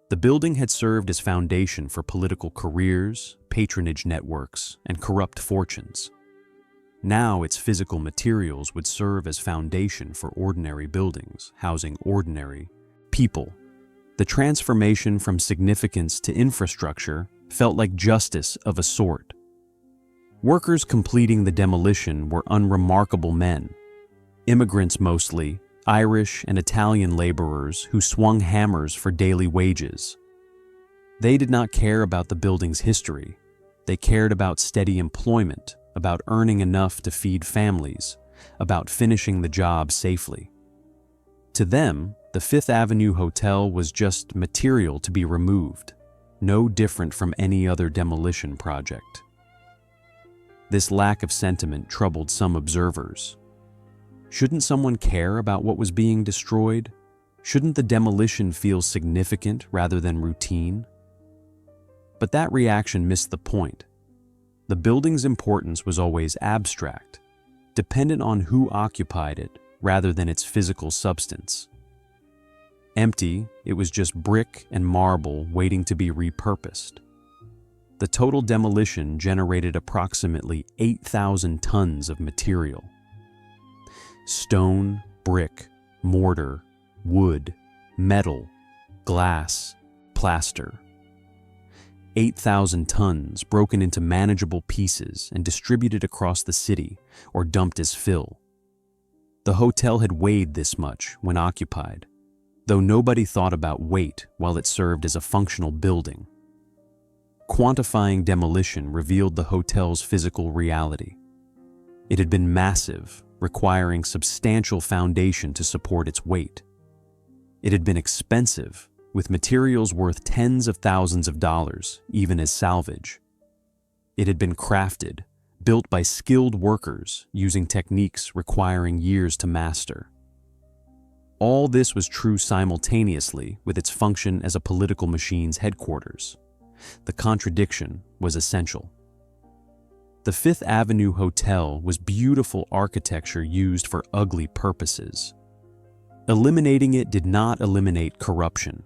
[SPEAKER 1] The building had served as foundation for political careers, patronage networks, and corrupt fortunes. Now its physical materials would serve as foundation for ordinary buildings, housing ordinary people. The transformation from significance to infrastructure felt like justice of a sort. Workers completing the demolition were unremarkable men, immigrants mostly, Irish and Italian laborers who swung hammers for daily wages. They did not care about the building's history. They cared about steady employment, about earning enough to feed families, about finishing the job safely. To them, the Fifth Avenue Hotel was just material to be removed, no different from any other demolition project. This lack of sentiment troubled some observers. Shouldn't someone care about what was being destroyed? Shouldn't the demolition feel significant rather than routine? But that reaction missed the point. The building's importance was always abstract, dependent on who occupied it rather than its physical substance. Empty, it was just brick and marble waiting to be repurposed. The total demolition generated approximately 8,000 tons of material. Stone, brick, mortar, wood, metal, glass, plaster. 8,000 tons broken into manageable pieces and distributed across the city or dumped as fill. The hotel had weighed this much when occupied, though nobody thought about weight while it served as a functional building. Quantifying demolition revealed the hotel's physical reality. It had been massive, requiring substantial foundation to support its weight. It had been expensive, with materials worth tens of thousands of dollars, even as salvage. It had been crafted, built by skilled workers using techniques requiring years to master. All this was true simultaneously with its function as a political machine's headquarters. The contradiction was essential. The Fifth Avenue Hotel was beautiful architecture used for ugly purposes. Eliminating it did not eliminate corruption.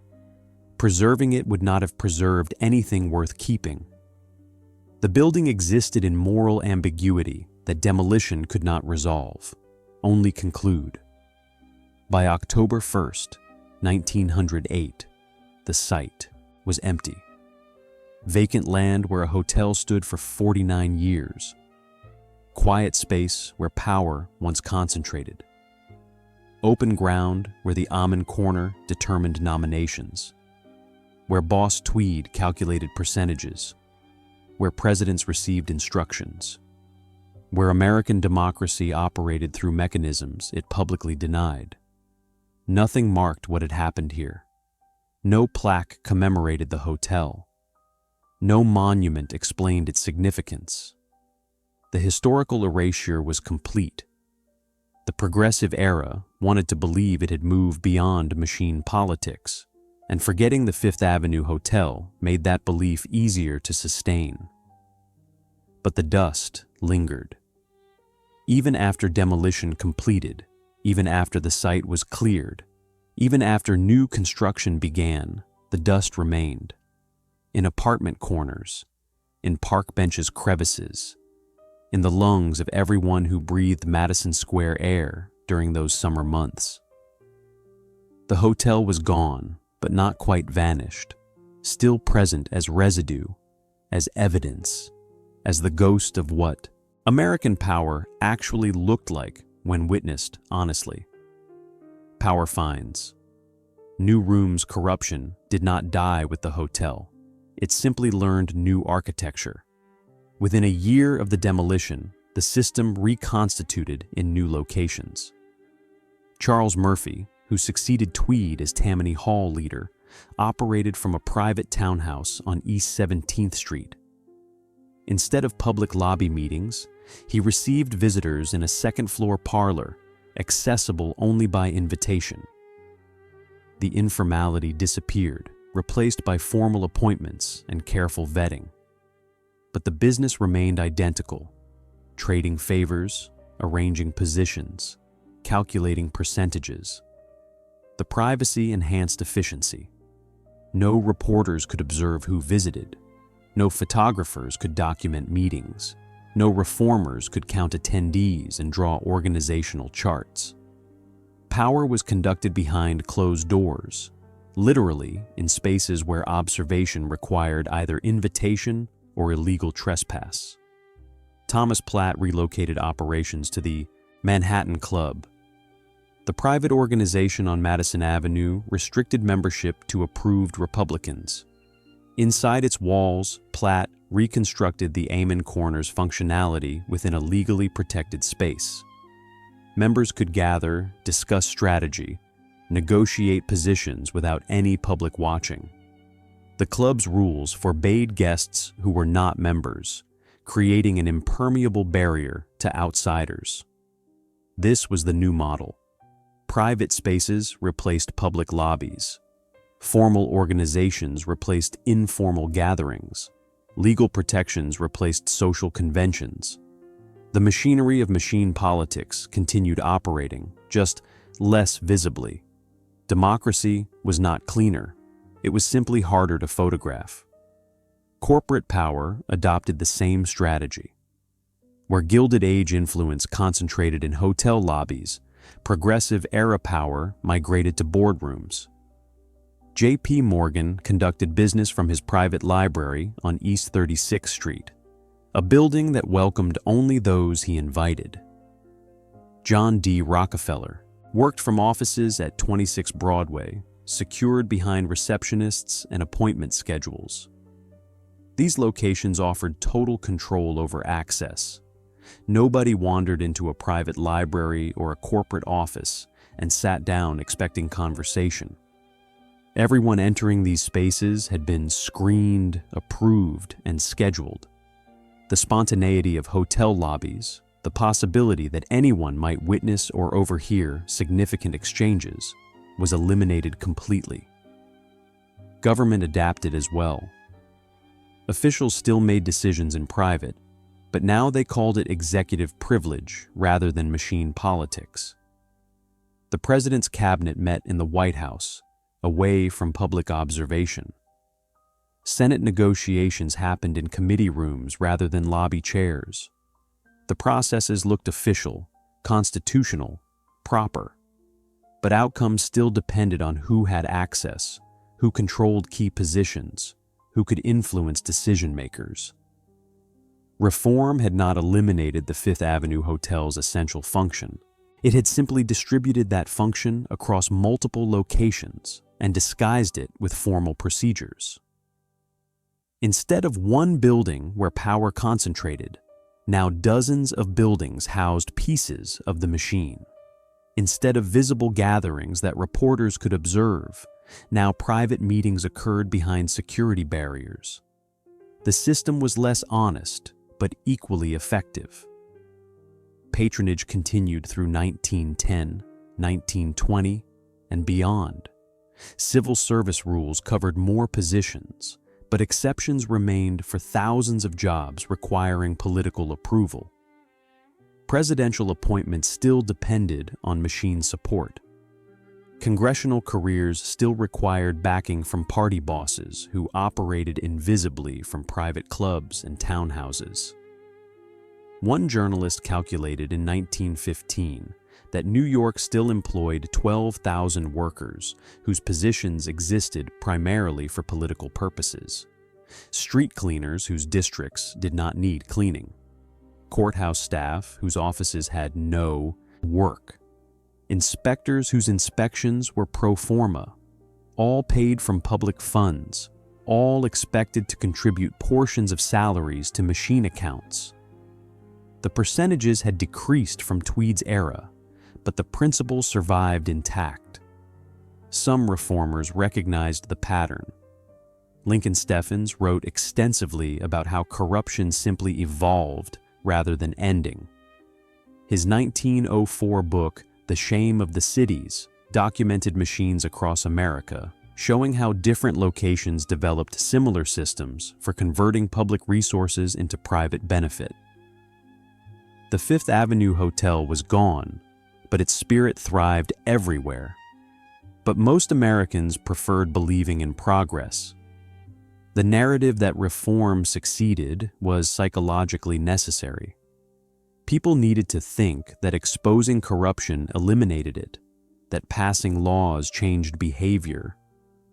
[SPEAKER 1] Preserving it would not have preserved anything worth keeping. The building existed in moral ambiguity that demolition could not resolve, only conclude. By October 1st, 1908, the site was empty. Vacant land where a hotel stood for 49 years. Quiet space where power once concentrated. Open ground where the Amen Corner determined nominations. Where Boss Tweed calculated percentages. Where presidents received instructions. Where American democracy operated through mechanisms it publicly denied. Nothing marked what had happened here. No plaque commemorated the hotel. No monument explained its significance. The historical erasure was complete. The progressive era wanted to believe it had moved beyond machine politics, and forgetting the Fifth Avenue Hotel made that belief easier to sustain. But the dust lingered. Even after demolition completed, even after the site was cleared, even after new construction began, the dust remained. In apartment corners, in park benches' crevices, in the lungs of everyone who breathed Madison Square air during those summer months. The hotel was gone, but not quite vanished, still present as residue, as evidence, as the ghost of what American power actually looked like when witnessed honestly. Power finds. New Room's corruption did not die with the hotel. It simply learned new architecture. Within a year of the demolition, the system reconstituted in new locations. Charles Murphy, who succeeded Tweed as Tammany Hall leader, operated from a private townhouse on East 17th Street. Instead of public lobby meetings, he received visitors in a second-floor parlor, accessible only by invitation. The informality disappeared, replaced by formal appointments and careful vetting. But the business remained identical, trading favors, arranging positions, calculating percentages. The privacy enhanced efficiency. No reporters could observe who visited. No photographers could document meetings. No reformers could count attendees and draw organizational charts. Power was conducted behind closed doors, literally in spaces where observation required either invitation or illegal trespass. Thomas Platt relocated operations to the Manhattan Club. The private organization on Madison Avenue restricted membership to approved Republicans. Inside its walls, Platt reconstructed the Amen Corner's functionality within a legally protected space. Members could gather, discuss strategy, negotiate positions without any public watching. The club's rules forbade guests who were not members, creating an impermeable barrier to outsiders. This was the new model. Private spaces replaced public lobbies. Formal organizations replaced informal gatherings. Legal protections replaced social conventions. The machinery of machine politics continued operating, just less visibly. Democracy was not cleaner. It was simply harder to photograph. Corporate power adopted the same strategy. Where Gilded Age influence concentrated in hotel lobbies, progressive era power migrated to boardrooms. J.P. Morgan conducted business from his private library on East 36th Street, a building that welcomed only those he invited. John D. Rockefeller worked from offices at 26 Broadway, secured behind receptionists and appointment schedules. These locations offered total control over access. Nobody wandered into a private library or a corporate office and sat down expecting conversation. Everyone entering these spaces had been screened, approved, and scheduled. The spontaneity of hotel lobbies, the possibility that anyone might witness or overhear significant exchanges, was eliminated completely. Government adapted as well. Officials still made decisions in private, but now they called it executive privilege rather than machine politics. The president's cabinet met in the White House, away from public observation. Senate negotiations happened in committee rooms rather than lobby chairs. The processes looked official, constitutional, proper, but outcomes still depended on who had access, who controlled key positions, who could influence decision makers. Reform had not eliminated the Fifth Avenue Hotel's essential function. It had simply distributed that function across multiple locations and disguised it with formal procedures. Instead of one building where power concentrated, now dozens of buildings housed pieces of the machine. Instead of visible gatherings that reporters could observe, now private meetings occurred behind security barriers. The system was less honest, but equally effective. Patronage continued through 1910, 1920, and beyond. Civil service rules covered more positions, but exceptions remained for thousands of jobs requiring political approval. Presidential appointments still depended on machine support. Congressional careers still required backing from party bosses who operated invisibly from private clubs and townhouses. One journalist calculated in 1915 that New York still employed 12,000 workers whose positions existed primarily for political purposes. Street cleaners whose districts did not need cleaning. Courthouse staff whose offices had no work. Inspectors whose inspections were pro forma. All paid from public funds. All expected to contribute portions of salaries to machine accounts. The percentages had decreased from Tweed's era, but the principle survived intact. Some reformers recognized the pattern. Lincoln Steffens wrote extensively about how corruption simply evolved rather than ending. His 1904 book, The Shame of the Cities, documented machines across America, showing how different locations developed similar systems for converting public resources into private benefit. The Fifth Avenue Hotel was gone, but its spirit thrived everywhere. But most Americans preferred believing in progress. The narrative that reform succeeded was psychologically necessary. People needed to think that exposing corruption eliminated it, that passing laws changed behavior,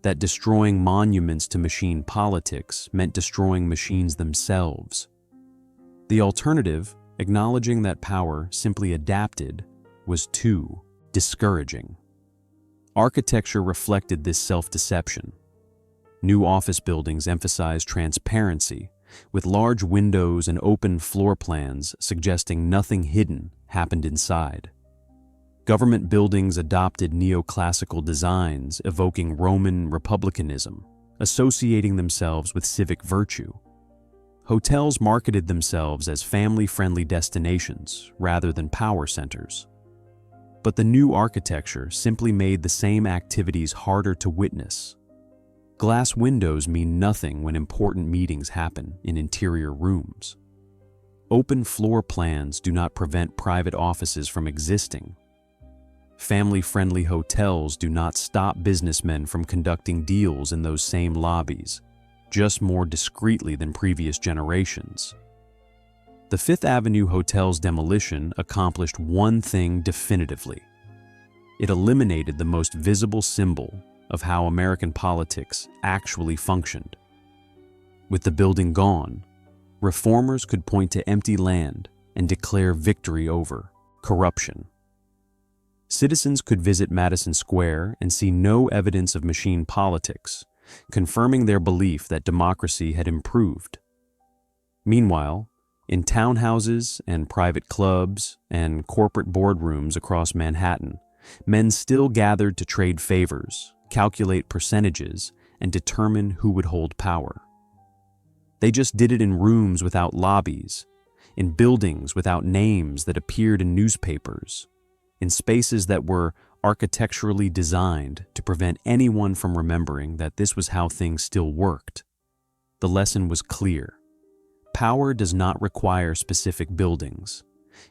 [SPEAKER 1] that destroying monuments to machine politics meant destroying machines themselves. The alternative, acknowledging that power simply adapted, was too discouraging. Architecture reflected this self-deception. New office buildings emphasized transparency, with large windows and open floor plans suggesting nothing hidden happened inside. Government buildings adopted neoclassical designs evoking Roman republicanism, associating themselves with civic virtue. Hotels marketed themselves as family-friendly destinations rather than power centers. But the new architecture simply made the same activities harder to witness, Glass windows mean nothing when important meetings happen in interior rooms. Open floor plans do not prevent private offices from existing. Family-friendly hotels do not stop businessmen from conducting deals in those same lobbies, just more discreetly than previous generations. The Fifth Avenue Hotel's demolition accomplished one thing definitively. It eliminated the most visible symbol of how American politics actually functioned. With the building gone, reformers could point to empty land and declare victory over corruption. Citizens could visit Madison Square and see no evidence of machine politics, confirming their belief that democracy had improved. Meanwhile, in townhouses and private clubs and corporate boardrooms across Manhattan, men still gathered to trade favors, calculate percentages, and determine who would hold power. They just did it in rooms without lobbies, in buildings without names that appeared in newspapers, in spaces that were architecturally designed to prevent anyone from remembering that this was how things still worked. The lesson was clear. Power does not require specific buildings.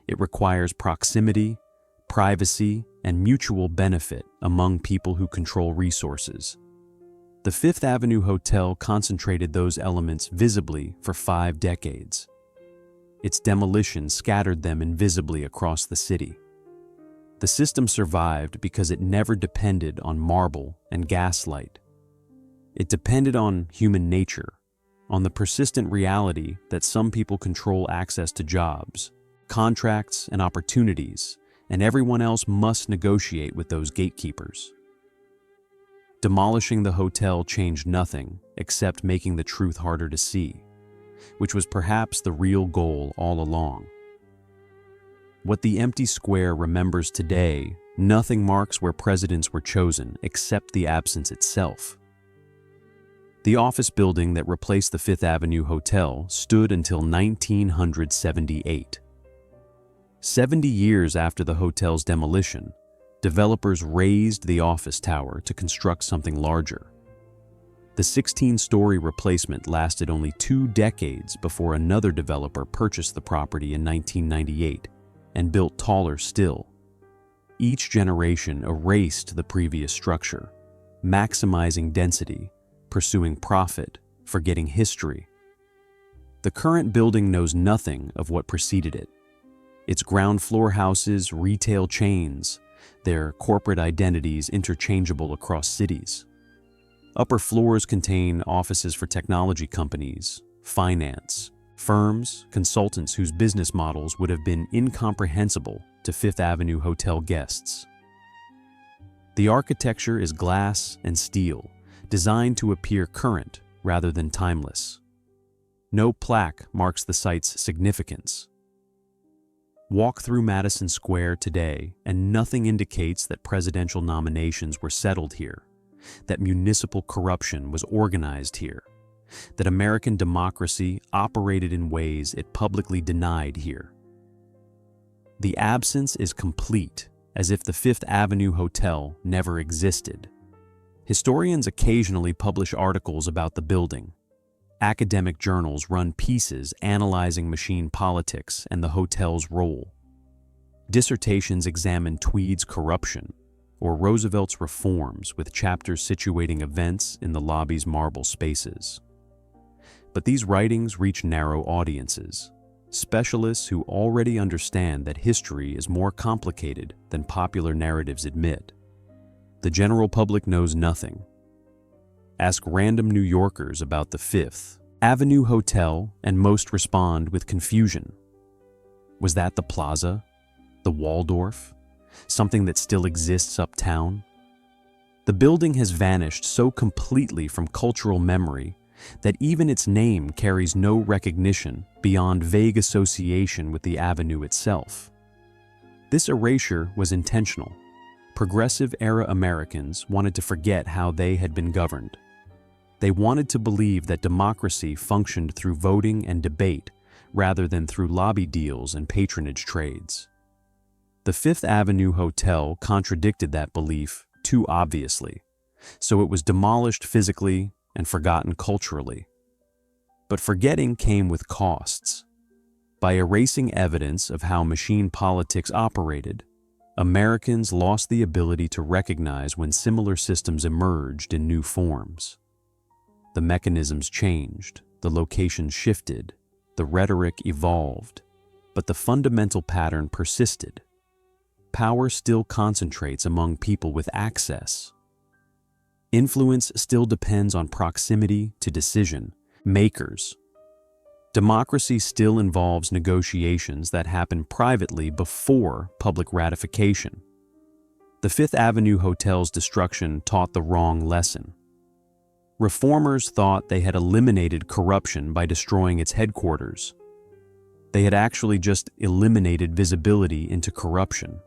[SPEAKER 1] It requires proximity, privacy, and mutual benefit among people who control resources. The Fifth Avenue Hotel concentrated those elements visibly for 5 decades. Its demolition scattered them invisibly across the city. The system survived because it never depended on marble and gaslight. It depended on human nature, on the persistent reality that some people control access to jobs, contracts, and opportunities, and everyone else must negotiate with those gatekeepers. Demolishing the hotel changed nothing except making the truth harder to see, which was perhaps the real goal all along. What the empty square remembers today, nothing marks where presidents were chosen except the absence itself. The office building that replaced the Fifth Avenue Hotel stood until 1978. 70 years after the hotel's demolition, developers raised the office tower to construct something larger. The 16-story replacement lasted only 2 decades before another developer purchased the property in 1998 and built taller still. Each generation erased the previous structure, maximizing density, pursuing profit, forgetting history. The current building knows nothing of what preceded it. Its ground floor houses retail chains, their corporate identities interchangeable across cities. Upper floors contain offices for technology companies, finance, firms, consultants whose business models would have been incomprehensible to Fifth Avenue Hotel guests. The architecture is glass and steel, designed to appear current rather than timeless. No plaque marks the site's significance. Walk through Madison Square today, and nothing indicates that presidential nominations were settled here, that municipal corruption was organized here, that American democracy operated in ways it publicly denied here. The absence is complete, as if the Fifth Avenue Hotel never existed. Historians occasionally publish articles about the building. Academic journals run pieces analyzing machine politics and the hotel's role. Dissertations examine Tweed's corruption or Roosevelt's reforms, with chapters situating events in the lobby's marble spaces. But these writings reach narrow audiences, specialists who already understand that history is more complicated than popular narratives admit. The general public knows nothing. Ask random New Yorkers about the Fifth Avenue Hotel, and most respond with confusion. Was that the Plaza? The Waldorf? Something that still exists uptown? The building has vanished so completely from cultural memory that even its name carries no recognition beyond vague association with the avenue itself. This erasure was intentional. Progressive-era Americans wanted to forget how they had been governed. They wanted to believe that democracy functioned through voting and debate rather than through lobby deals and patronage trades. The Fifth Avenue Hotel contradicted that belief too obviously, so it was demolished physically and forgotten culturally. But forgetting came with costs. By erasing evidence of how machine politics operated, Americans lost the ability to recognize when similar systems emerged in new forms. The mechanisms changed, the locations shifted, the rhetoric evolved, but the fundamental pattern persisted. Power still concentrates among people with access. Influence still depends on proximity to decision makers. Democracy still involves negotiations that happen privately before public ratification. The Fifth Avenue Hotel's destruction taught the wrong lesson. Reformers thought they had eliminated corruption by destroying its headquarters. They had actually just eliminated visibility into corruption.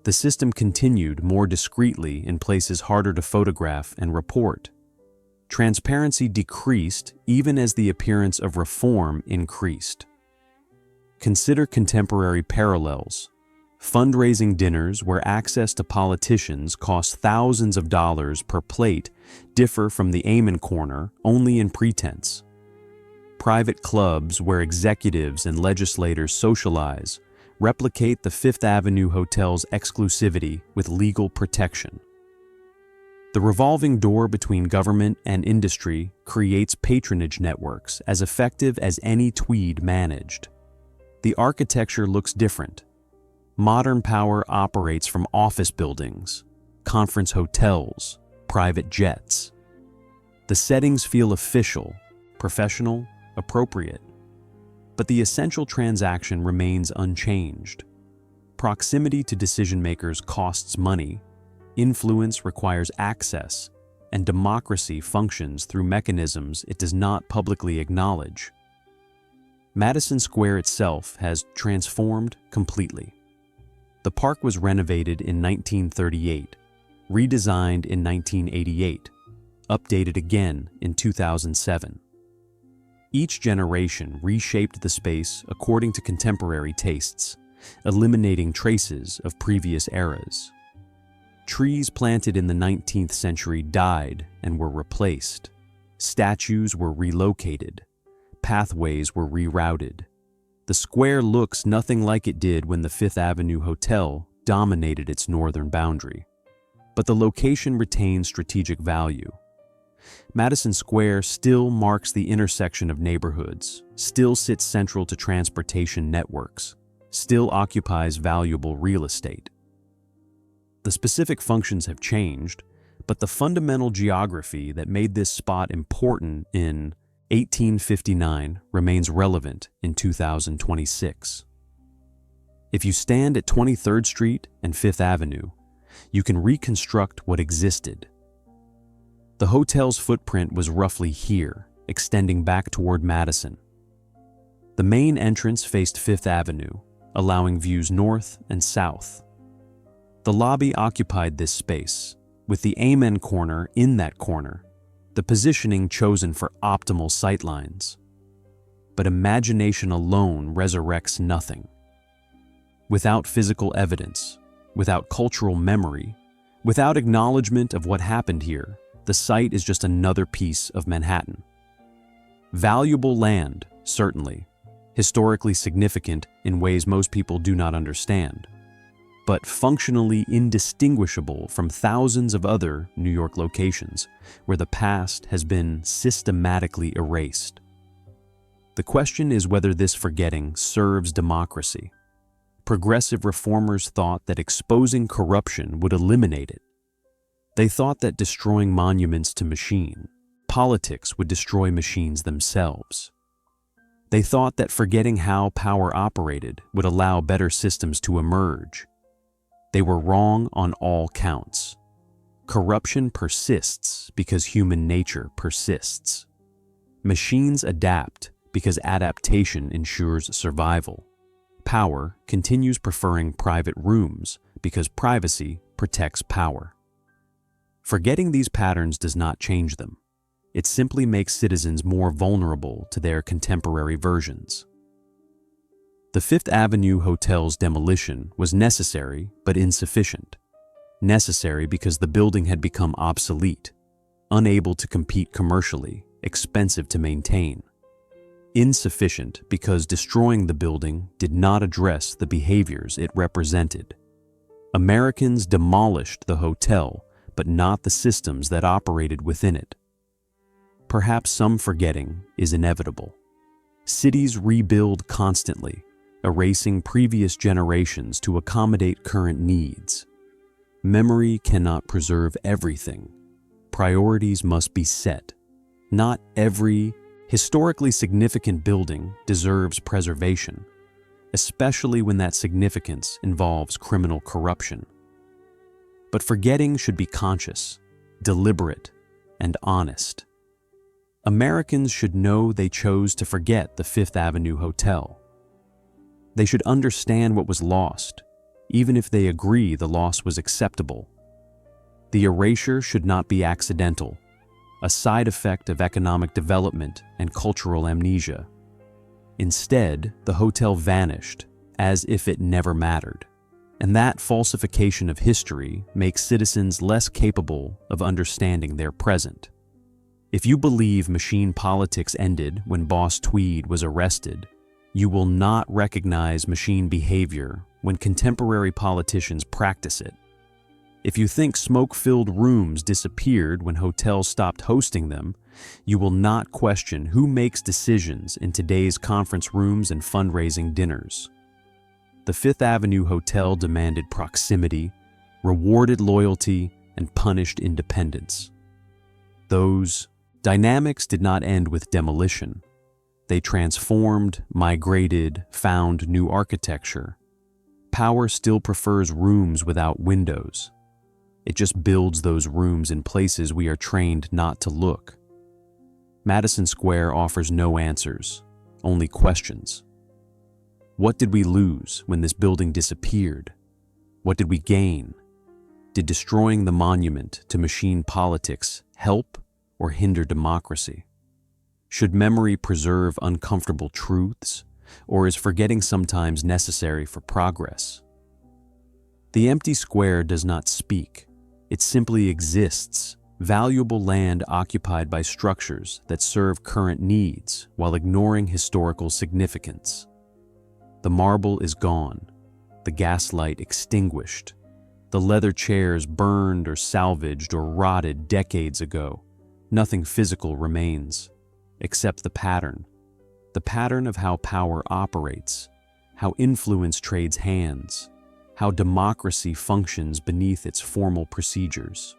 [SPEAKER 1] The system continued more discreetly in places harder to photograph and report. Transparency decreased even as the appearance of reform increased. Consider contemporary parallels. Fundraising dinners where access to politicians costs thousands of dollars per plate differ from the Amen Corner only in pretense. Private clubs where executives and legislators socialize replicate the Fifth Avenue Hotel's exclusivity with legal protection. The revolving door between government and industry creates patronage networks as effective as any Tweed managed. The architecture looks different. Modern power operates from office buildings, conference hotels, private jets. The settings feel official, professional, appropriate. But the essential transaction remains unchanged. Proximity to decision-makers costs money. Influence requires access, and democracy functions through mechanisms it does not publicly acknowledge. Madison Square itself has transformed completely. The park was renovated in 1938, redesigned in 1988, updated again in 2007. Each generation reshaped the space according to contemporary tastes, eliminating traces of previous eras. Trees planted in the 19th century died and were replaced. Statues were relocated. Pathways were rerouted. The square looks nothing like it did when the Fifth Avenue Hotel dominated its northern boundary. But the location retains strategic value. Madison Square still marks the intersection of neighborhoods, still sits central to transportation networks, still occupies valuable real estate. The specific functions have changed, but the fundamental geography that made this spot important in 1859 remains relevant in 2026. If you stand at 23rd Street and Fifth Avenue, you can reconstruct what existed. The hotel's footprint was roughly here, extending back toward Madison. The main entrance faced Fifth Avenue, allowing views north and south. The lobby occupied this space, with the Amen Corner in that corner, the positioning chosen for optimal sightlines. But imagination alone resurrects nothing. Without physical evidence, without cultural memory, without acknowledgement of what happened here, the site is just another piece of Manhattan. Valuable land, certainly, historically significant in ways most people do not understand, but functionally indistinguishable from thousands of other New York locations where the past has been systematically erased. The question is whether this forgetting serves democracy. Progressive reformers thought that exposing corruption would eliminate it. They thought that destroying monuments to machine, politics would destroy machines themselves. They thought that forgetting how power operated would allow better systems to emerge. They were wrong on all counts. Corruption persists because human nature persists. Machines adapt because adaptation ensures survival. Power continues preferring private rooms because privacy protects power. Forgetting these patterns does not change them. It simply makes citizens more vulnerable to their contemporary versions. The Fifth Avenue Hotel's demolition was necessary but insufficient. Necessary because the building had become obsolete, unable to compete commercially, expensive to maintain. Insufficient because destroying the building did not address the behaviors it represented. Americans demolished the hotel, but not the systems that operated within it. Perhaps some forgetting is inevitable. Cities rebuild constantly, erasing previous generations to accommodate current needs. Memory cannot preserve everything. Priorities must be set. Not every historically significant building deserves preservation, especially when that significance involves criminal corruption. But forgetting should be conscious, deliberate, and honest. Americans should know they chose to forget the Fifth Avenue Hotel. They should understand what was lost, even if they agree the loss was acceptable. The erasure should not be accidental, a side effect of economic development and cultural amnesia. Instead, the hotel vanished as if it never mattered. And that falsification of history makes citizens less capable of understanding their present. If you believe machine politics ended when Boss Tweed was arrested, you will not recognize machine behavior when contemporary politicians practice it. If you think smoke-filled rooms disappeared when hotels stopped hosting them, you will not question who makes decisions in today's conference rooms and fundraising dinners. The Fifth Avenue Hotel demanded proximity, rewarded loyalty, and punished independence. Those dynamics did not end with demolition. They transformed, migrated, found new architecture. Power still prefers rooms without windows. It just builds those rooms in places we are trained not to look. Madison Square offers no answers, only questions. What did we lose when this building disappeared? What did we gain? Did destroying the monument to machine politics help or hinder democracy? Should memory preserve uncomfortable truths, or is forgetting sometimes necessary for progress? The empty square does not speak. It simply exists, valuable land occupied by structures that serve current needs while ignoring historical significance. The marble is gone, the gaslight extinguished, the leather chairs burned or salvaged or rotted decades ago. Nothing physical remains, except the pattern of how power operates, how influence trades hands, how democracy functions beneath its formal procedures.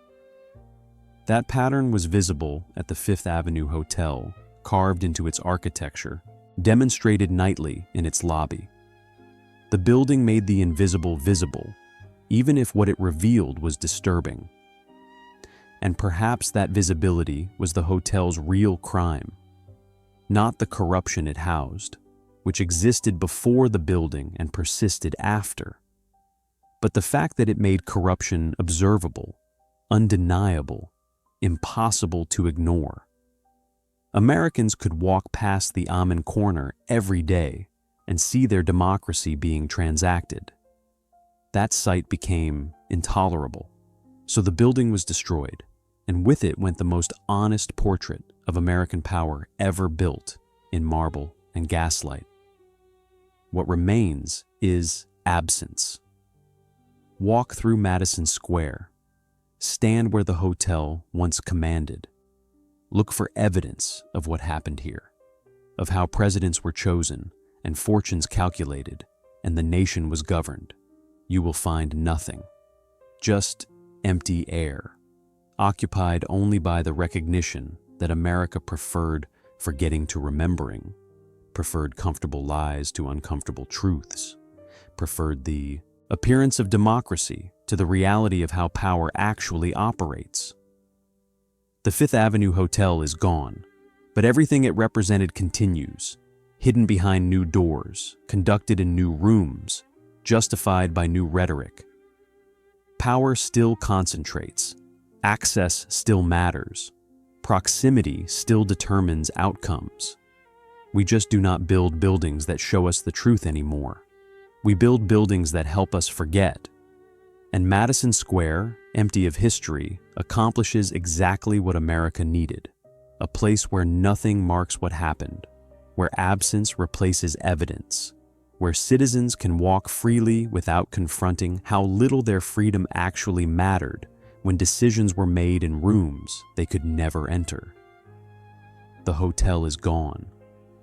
[SPEAKER 1] That pattern was visible at the Fifth Avenue Hotel, carved into its architecture, demonstrated nightly in its lobby. The building made the invisible visible, even if what it revealed was disturbing. And perhaps that visibility was the hotel's real crime, not the corruption it housed, which existed before the building and persisted after, but the fact that it made corruption observable, undeniable, impossible to ignore. Americans could walk past the Amen Corner every day and see their democracy being transacted. That sight became intolerable, so the building was destroyed, and with it went the most honest portrait of American power ever built in marble and gaslight. What remains is absence. Walk through Madison Square. Stand where the hotel once commanded. Look for evidence of what happened here, of how presidents were chosen and fortunes calculated, and the nation was governed. You will find nothing, just empty air, occupied only by the recognition that America preferred forgetting to remembering, preferred comfortable lies to uncomfortable truths, preferred the appearance of democracy to the reality of how power actually operates. The Fifth Avenue Hotel is gone, but everything it represented continues, hidden behind new doors, conducted in new rooms, justified by new rhetoric. Power still concentrates, access still matters, proximity still determines outcomes. We just do not build buildings that show us the truth anymore. We build buildings that help us forget. And Madison Square empty of history, accomplishes exactly what America needed: a place where nothing marks what happened, where absence replaces evidence, where citizens can walk freely without confronting how little their freedom actually mattered when decisions were made in rooms they could never enter. The hotel is gone.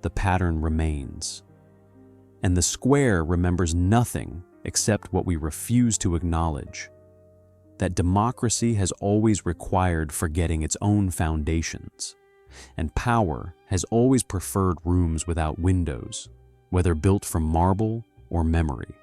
[SPEAKER 1] The pattern remains. And the square remembers nothing except what we refuse to acknowledge: that democracy has always required forgetting its own foundations, and power has always preferred rooms without windows, whether built from marble or memory.